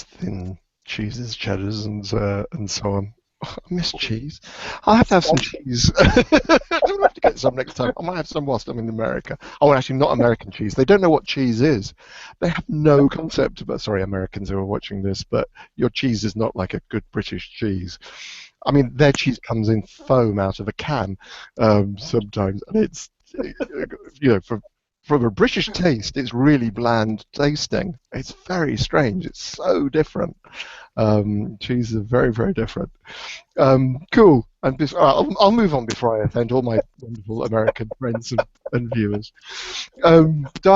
thin cheeses, cheddars, and so on. Oh, I miss cheese. I'll have to have some cheese. I'll have to get some next time. I might have some whilst I'm in America. Oh, actually, not American cheese. They don't know what cheese is. They have no concept about. Sorry, Americans who are watching this, but your cheese is not like a good British cheese. I mean, their cheese comes in foam out of a can sometimes, and it's from a British taste, it's really bland tasting. It's very strange. It's so different. Cheese is very, very different. Cool. And I'll move on before I offend all my wonderful American friends and viewers. Your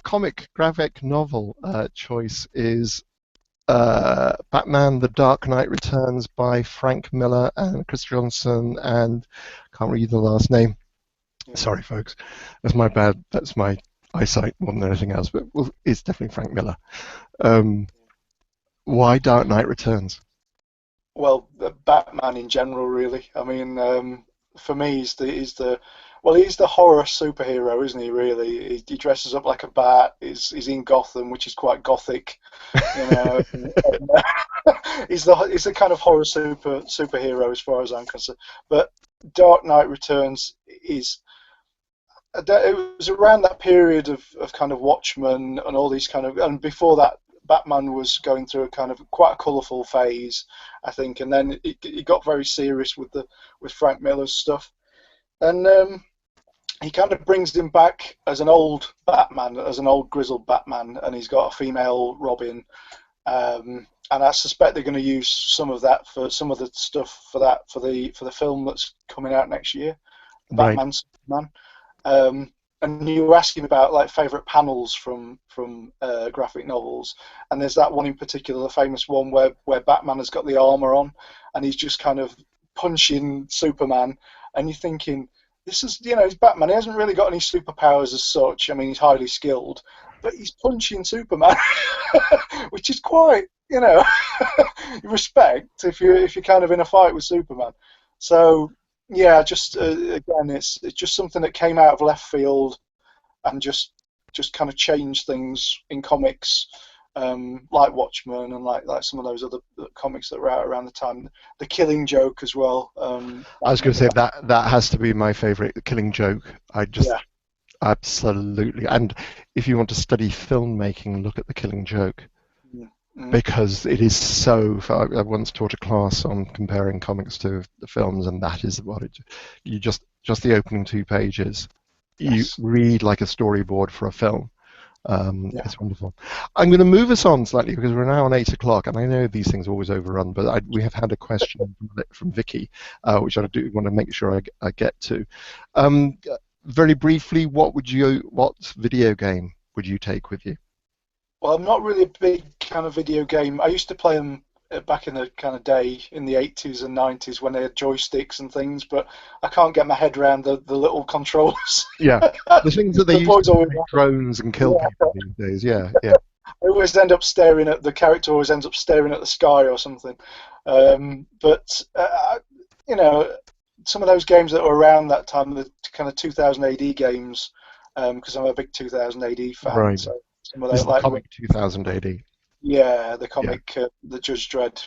comic graphic novel choice is Batman: The Dark Knight Returns by Frank Miller and Chris Johnson, and can't read the last name. Yeah. Sorry, folks. That's my bad. That's my eyesight more than anything else. But well, it's definitely Frank Miller. Why Dark Knight Returns? Well, Batman in general, really. I mean, for me, he's the horror superhero, isn't he? Really, he dresses up like a bat. He's in Gotham, which is quite gothic, you know. He's the kind of horror superhero as far as I'm concerned. But Dark Knight Returns is. It was around that period of kind of Watchmen and all these kind of, and before that, Batman was going through a kind of quite a colourful phase, I think, and then it got very serious with Frank Miller's stuff, and he kind of brings him back as an old Batman, as an old grizzled Batman, and he's got a female Robin, and I suspect they're going to use some of that for some of the stuff for the film that's coming out next year, Right. Batman Superman. And you were asking about like favourite panels from graphic novels, and there's that one in particular, the famous one where Batman has got the armour on, and he's just kind of punching Superman, and you're thinking, this is, he's Batman. He hasn't really got any superpowers as such. I mean, he's highly skilled, but he's punching Superman, which is quite, respect if you're kind of in a fight with Superman. So. Yeah, just again, it's just something that came out of left field, and just kind of changed things in comics, like Watchmen and like some of those other comics that were out around the time. The Killing Joke as well. I was going to say that has to be my favourite, The Killing Joke. Absolutely. And if you want to study filmmaking, look at The Killing Joke. Because it is so. I once taught a class on comparing comics to the films, and that is what you just the opening 2 pages. Yes. You read like a storyboard for a film. It's wonderful. I'm going to move us on slightly because we're now on 8 o'clock, and I know these things always overrun. But we have had a question from Vicky, which I do want to make sure I get to. Very briefly, what video game would you take with you? Well, I'm not really a big kind of video game. I used to play them back in the kind of day in the 80s and 90s when they had joysticks and things, but I can't get my head around the little controllers. Yeah, the things that they use to make drones and kill people these days. Yeah. I always end up staring at the character. Always ends up staring at the sky or something. But some of those games that were around that time, the kind of 2000 AD games, because I'm a big 2000 AD fan. Right. So, some of those, like comic 2000 AD. Yeah, the comic, the Judge Dredd.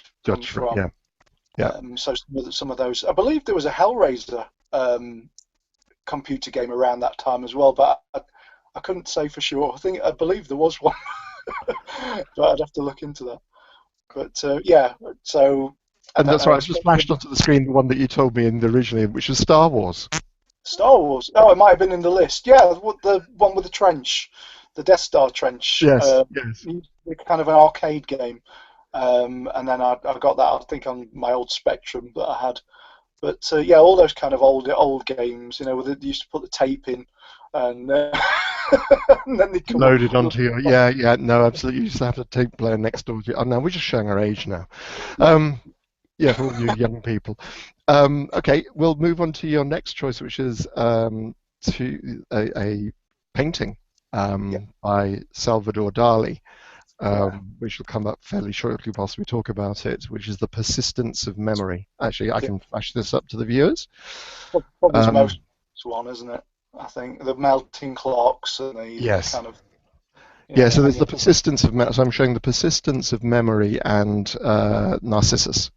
So some of those. I believe there was a Hellraiser computer game around that time as well, but I couldn't say for sure. I believe there was one, but I'd have to look into that. But so. And that's right. I just flashed onto the screen the one that you told me originally, which was Star Wars. Star Wars. Oh, it might have been in the list. Yeah, the one with the trench. The Death Star trench. Yes. Kind of an arcade game, and then I got that, I think, on my old Spectrum that I had. But all those kind of old games, where they used to put the tape in, and, and then they come loaded onto your. No, absolutely. You used to have a tape player next door to you. Oh, no, we're just showing our age now. For all you young people. Okay, we'll move on to your next choice, which is to a painting. By Salvador Dali, which will come up fairly shortly whilst we talk about it, which is The Persistence of Memory. Actually, I can flash this up to the viewers. Probably the most one, isn't it? I think the melting clocks and the kind of. So there's The Persistence of Memory. So I'm showing The Persistence of Memory and Narcissus.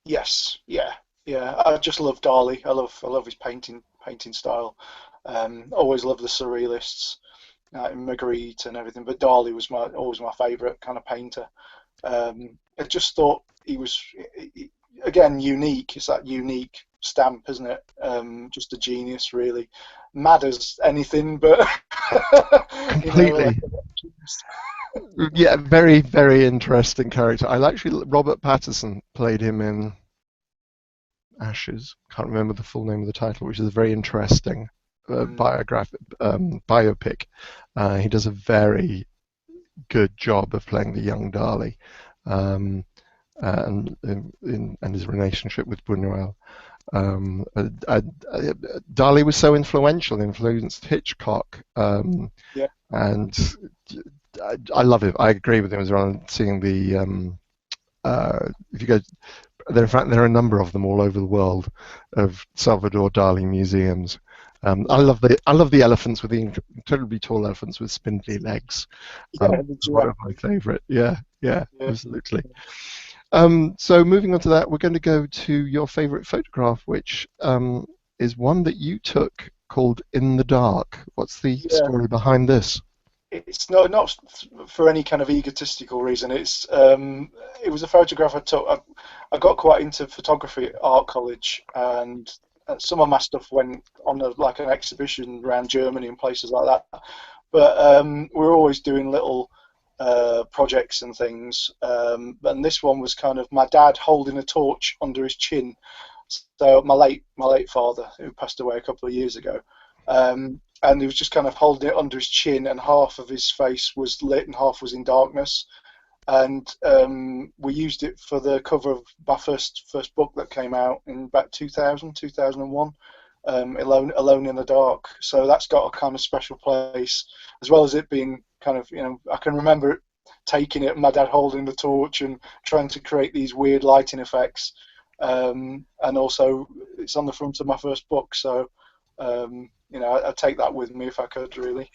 Yes, yeah. I just love Dali. I love his painting style. Always love the surrealists. Magritte and everything, but Dali was always my favourite kind of painter. I just thought he was, again, unique. It's that unique stamp, isn't it? Just a genius, really. Mad as anything, but completely. Very, very interesting character. Robert Pattinson played him in Ashes. Can't remember the full name of the title, which is very interesting. Biopic. He does a very good job of playing the young Dali. and his relationship with Buñuel. Dali was so influential, influenced Hitchcock, Yeah. and I love it. I agree with him as well. Seeing the if you go, in fact, there are a number of them all over the world of Salvador Dali museums. I love the elephants with the incredibly tall elephants with spindly legs. Yeah, the One of giraffe. my favourite. Yeah, Yeah. absolutely. So moving on to that, we're going to go to your favourite photograph, which is one that you took called "In the Dark." What's the Yeah. story behind this? It's not for any kind of egotistical reason. It was a photograph I took. I got quite into photography at art college, and some of my stuff went on like an exhibition around Germany and places like that. But we were always doing little projects and things. And this one was kind of my dad holding a torch under his chin. So my late father, who passed away a couple of years ago. And he was just kind of holding it under his chin, and half of his face was lit and half was in darkness. And we used it for the cover of my first book that came out in about 2001, Alone in the Dark. So that's got a kind of special place, as well as it being kind of, I can remember it, taking it, my dad holding the torch and trying to create these weird lighting effects. And also, it's on the front of my first book, so I'd take that with me if I could, really.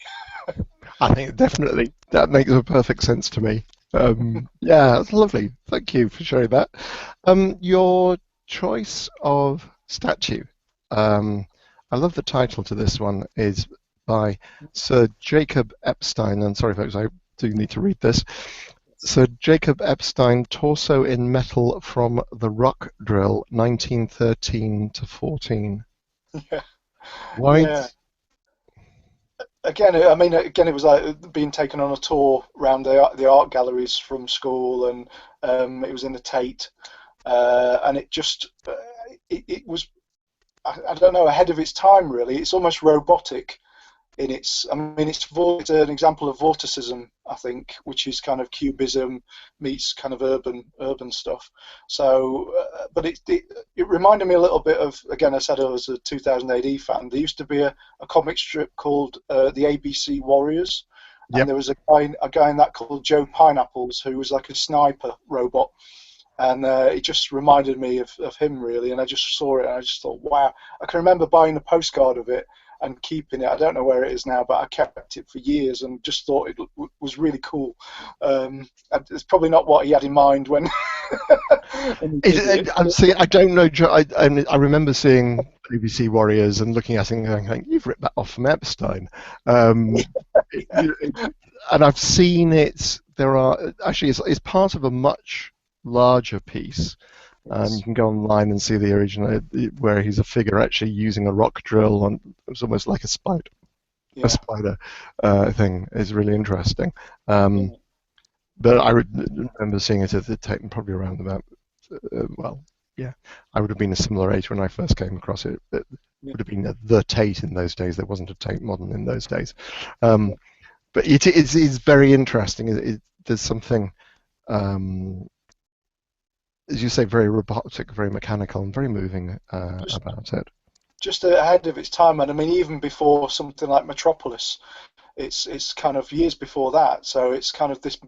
I think definitely that makes a perfect sense to me. Yeah, that's lovely. Thank you for sharing that. Your choice of statue. I love the title to this one is by Sir Jacob Epstein. And sorry, folks, I do need to read this. Sir Jacob Epstein, Torso in Metal from the Rock Drill, 1913 to 14. Yeah. Why? Yeah. Again, I mean, again, it was like being taken on a tour around the art galleries from school, and it was in the Tate, and it just it was, I don't know, ahead of its time, really. It's almost robotic in its, I mean, it's an example of vorticism, I think, which is kind of cubism meets kind of urban stuff. So, but it reminded me a little bit of, again, I said I was a 2000 AD fan. There used to be a comic strip called the ABC Warriors, and Yep. there was a guy in that called Joe Pineapples, who was like a sniper robot. And it just reminded me of him, really. And I just saw it and I just thought, wow. I can remember buying a postcard of it and keeping it. I don't know where it is now, but I kept it for years and just thought it was really cool. It's probably not what he had in mind when. when he did it. See, I don't know. I remember seeing ABC Warriors and looking at it and going, "You've ripped that off from Epstein," and I've seen it. There are actually it's part of a much larger piece. You can go online and see the original where he's a figure actually using a rock drill on. It's almost like a spider. Yeah. A spider thing is really interesting. But I remember seeing it at the Tate, probably around about. I would have been a similar age when I first came across it. It would have been the Tate in those days. There wasn't a Tate Modern in those days. But it is very interesting. There's something. As you say, very robotic, very mechanical, and very moving about it. Just ahead of its time, and I mean, even before something like Metropolis, it's kind of years before that. So it's kind of this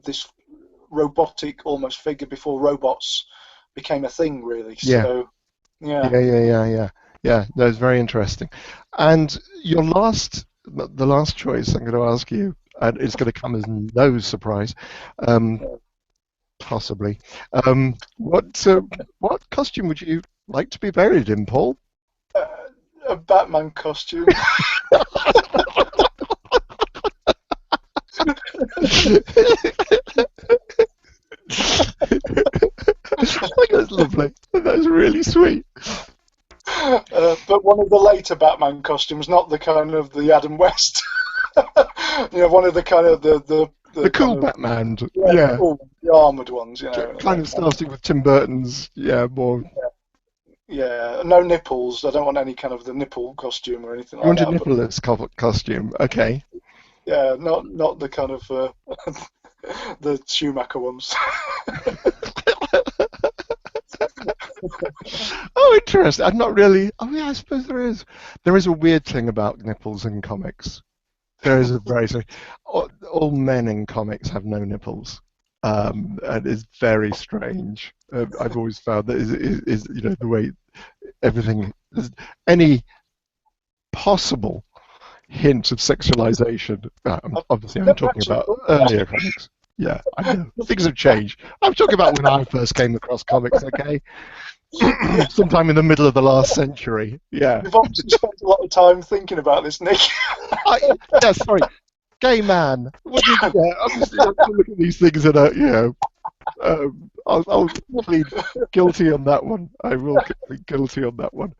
robotic almost figure before robots became a thing, really. Yeah. So, yeah. Yeah. No, it's very interesting. And the last choice I'm going to ask you, and it's going to come as no surprise. Possibly. What costume would you like to be buried in, Paul? A Batman costume. That's lovely. That's really sweet. But one of the later Batman costumes, not the kind of the Adam West. One of the kind of the cool kind of, Batman. Yeah. The armoured ones, Kind of starting with Tim Burton's, more. Yeah, no nipples. I don't want any kind of the nipple costume or anything like that. You want a nippleless costume, okay. Yeah, not the kind of the Schumacher ones. Oh, interesting. I'm not really. Oh, yeah, I suppose there is. There is a weird thing about nipples in comics. There is a very. All men in comics have no nipples, and it's very strange. I've always found that is the way everything, any possible hint of sexualization. Obviously, I'm Never talking actually about thought earlier comics. Yeah, I know. Things have changed. I'm talking about when I first came across comics, okay? yeah, Sometime in the middle of the last century. Yeah. you've obviously spent a lot of time thinking about this, Nick. Yeah, sorry. Gay man. What did you get? Obviously, I have to look at these things and, I'll plead guilty on that one. I will plead guilty on that one.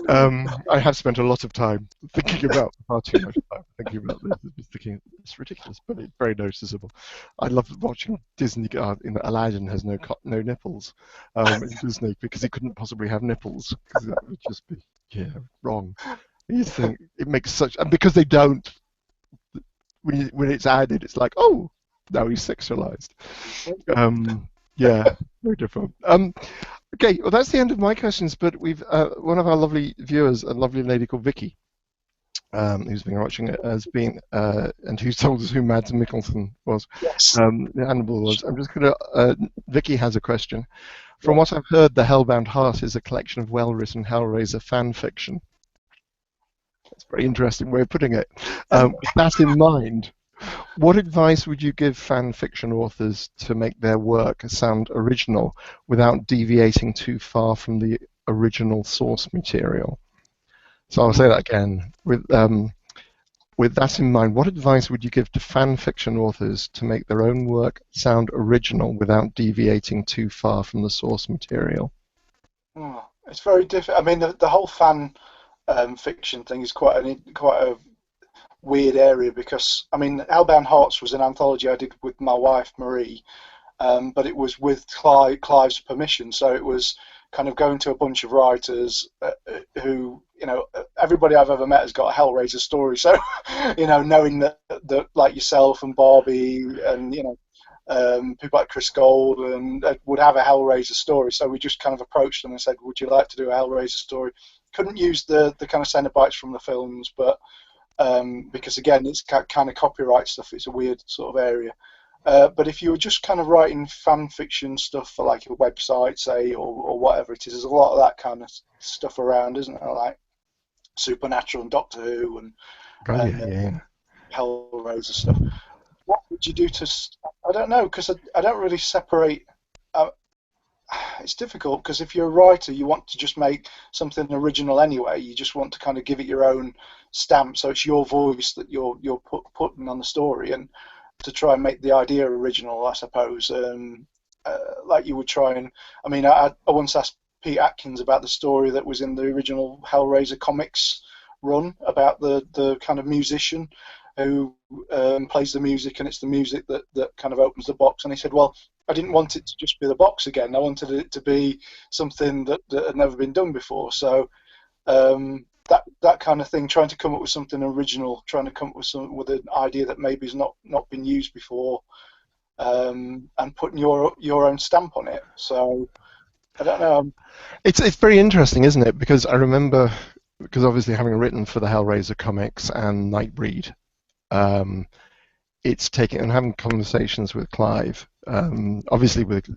I have spent a lot of time thinking about, far too much time thinking about this. Just thinking, it's ridiculous, but it's very noticeable. I love watching Disney. Aladdin has no nipples in Disney because he couldn't possibly have nipples because that would just be wrong. You think it makes such, and because they don't, when it's added, it's like, oh, now he's sexualized. Yeah, very different. Okay, well, that's the end of my questions, but we've one of our lovely viewers, a lovely lady called Vicky, who's been watching it, has been, and who told us who Mads Mikkelsen was, Yes. Hannibal was. I'm just going to, Vicky has a question. From what I've heard, The Hellbound Heart is a collection of well-written Hellraiser fan fiction. That's a very interesting way of putting it. With that in mind, what advice would you give fan fiction authors to make their work sound original without deviating too far from the original source material? So I'll say that again. With that in mind, what advice would you give to fan fiction authors to make their own work sound original without deviating too far from the source material? It's very difficult. I mean, the whole fan fiction thing is quite a weird area because, I mean, Hellbound Hearts was an anthology I did with my wife Marie, but it was with Clive's permission, so it was kind of going to a bunch of writers who, everybody I've ever met has got a Hellraiser story, so knowing that like yourself and Barbie and people like Chris Gold and would have a Hellraiser story, so we just kind of approached them and said, would you like to do a Hellraiser story? Couldn't use the kind of Cenobites from the films, but because again, it's kind of copyright stuff. It's a weird sort of area. But if you were just kind of writing fan fiction stuff for like a website, say, or whatever it is, there's a lot of that kind of stuff around, isn't there? Like Supernatural and Doctor Who and Hellraiser stuff. What would you do to? I don't know, because I don't really separate. It's difficult because if you're a writer, you want to just make something original anyway. You just want to kind of give it your own stamp, so it's your voice that you're putting on the story, and to try and make the idea original, I suppose. Like you would try and, I mean, I once asked Pete Atkins about the story that was in the original Hellraiser comics run about the kind of musician who plays the music, and it's the music that kind of opens the box. And he said, well, I didn't want it to just be the box again. I wanted it to be something that had never been done before. So that kind of thing, trying to come up with something original, trying to come up with an idea that maybe has not been used before, and putting your own stamp on it. So I don't know. It's very interesting, isn't it? Because I remember, because obviously having written for the Hellraiser comics and Nightbreed, it's taking and having conversations with Clive, obviously with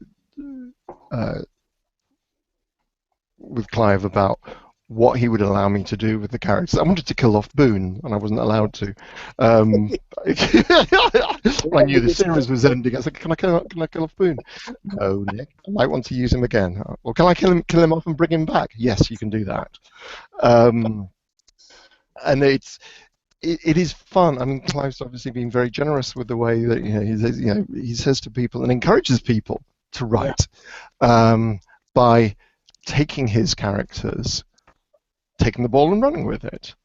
Clive about what he would allow me to do with the characters. I wanted to kill off Boone, and I wasn't allowed to. I knew the series was ending. I said, "Can I kill off Boone?" No, Nick. I might want to use him again. Well, can I kill him off and bring him back? Yes, you can do that. And it is fun. I mean, Clive's obviously been very generous with the way that he says to people and encourages people to write by taking his characters, taking the ball and running with it.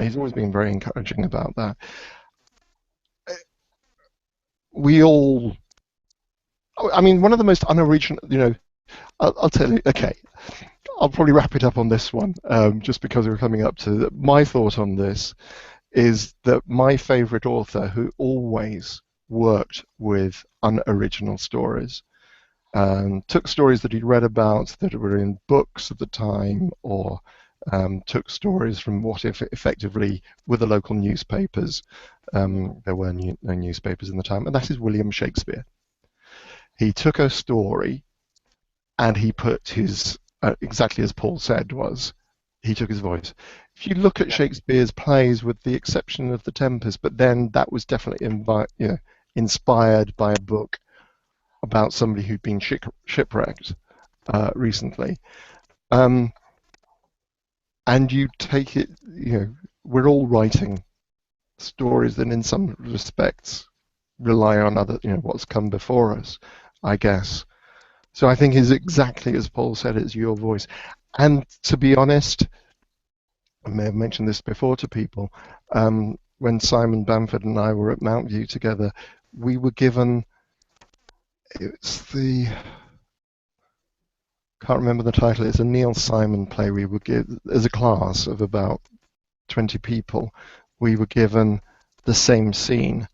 He's always been very encouraging about that. We all, I mean, one of the most unoriginal, I'll tell you, okay, I'll probably wrap it up on this one, just because we're coming up to my thought on this is that my favorite author who always worked with unoriginal stories. Took stories that he'd read about that were in books at the time, or took stories from what if effectively were the local newspapers. There were no newspapers in the time, and that is William Shakespeare. He took a story and he put his, exactly as Paul said, he took his voice. If you look at Shakespeare's plays, with the exception of The Tempest, but then that was definitely inspired by a book about somebody who'd been shipwrecked recently. And you take it, we're all writing stories that in some respects rely on what's come before us, I guess. So I think it's exactly as Paul said, it's your voice. And to be honest, I may have mentioned this before to people, when Simon Bamford and I were at Mount View together, we were given, can't remember the title, it's a Neil Simon play. We were given, as a class of about 20 people, we were given the same scene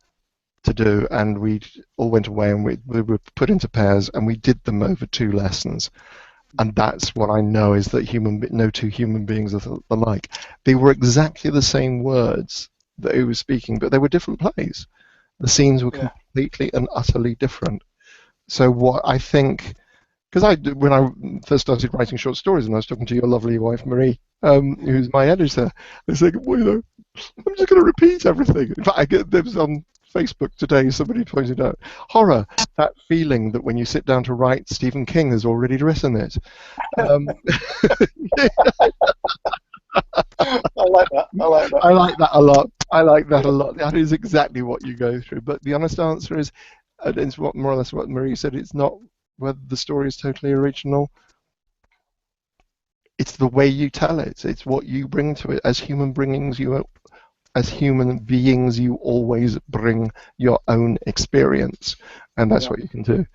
to do, and we all went away and we were put into pairs and we did them over 2 lessons. And that's what I know, is that no two human beings are alike. They were exactly the same words that he was speaking, but they were different plays. The scenes were completely and utterly different. So what I think, because when I first started writing short stories, and I was talking to your lovely wife Marie, who's my editor, I was like, well, I'm just going to repeat everything. In fact, there was on Facebook today, somebody pointed out, horror, that feeling that when you sit down to write, Stephen King has already written it. I like that. I like that a lot. I like that a lot. That is exactly what you go through. But the honest answer is, and it's more or less what Marie said, it's not whether the story is totally original. It's the way you tell it. It's what you bring to it. As human beings, you always bring your own experience, and that's what you can do.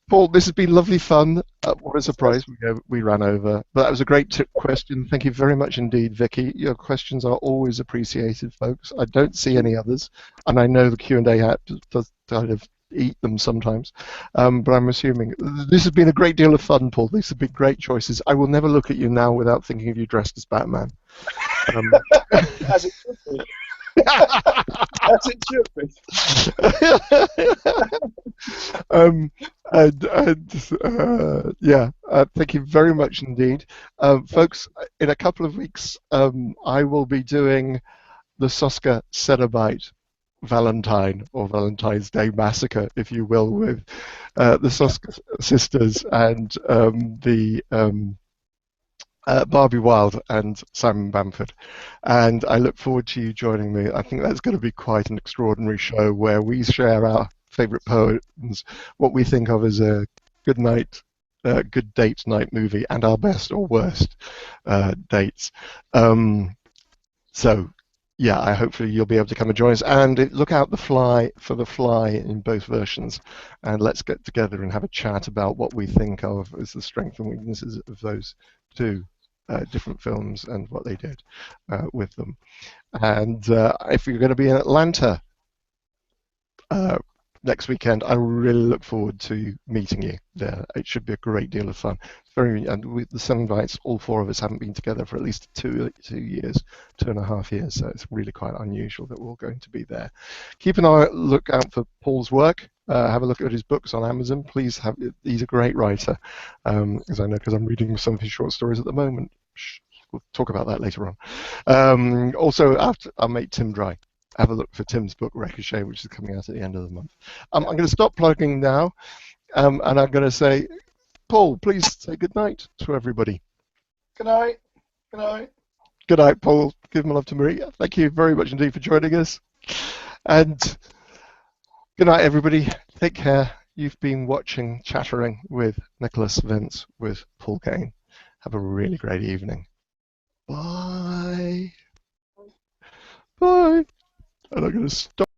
Paul, this has been lovely fun. What a surprise, we ran over. But that was a great question. Thank you very much indeed, Vicky. Your questions are always appreciated, folks. I don't see any others, and I know the Q&A app does kind of eat them sometimes, but I'm assuming. This has been a great deal of fun, Paul. These have been great choices. I will never look at you now without thinking of you dressed as Batman. As it should be. As it should be. Thank you very much indeed. Folks, in a couple of weeks, I will be doing the Soska Cenobite Valentine, or Valentine's Day Massacre, if you will, with the Soska sisters and the Barbie Wilde and Simon Bamford. And I look forward to you joining me. I think that's going to be quite an extraordinary show where we share our favourite poems, what we think of as a good date night movie, and our best or worst dates. I hopefully you'll be able to come and join us, and look out for the Fly in both versions, and let's get together and have a chat about what we think of as the strengths and weaknesses of those 2 different films and what they did with them. And if you're going to be in Atlanta next weekend, I really look forward to meeting you there. It should be a great deal of fun. And with the Cenobites, all 4 of us haven't been together for at least 2.5 years, so it's really quite unusual that we're all going to be there. Keep an eye, look out for Paul's work. Have a look at his books on Amazon. Please he's a great writer, as I know, because I'm reading some of his short stories at the moment. We'll talk about that later on. Also, our mate Tim Dry. Have a look for Tim's book Ricochet, which is coming out at the end of the month. I'm going to stop plugging now, and I'm going to say, Paul, please say good night to everybody. Good night. Good night. Good night, Paul. Give my love to Maria. Thank you very much indeed for joining us. And good night, everybody. Take care. You've been watching Chattering with Nicholas Vince with Paul Kane. Have a really great evening. Bye. Bye. And I'm going to stop.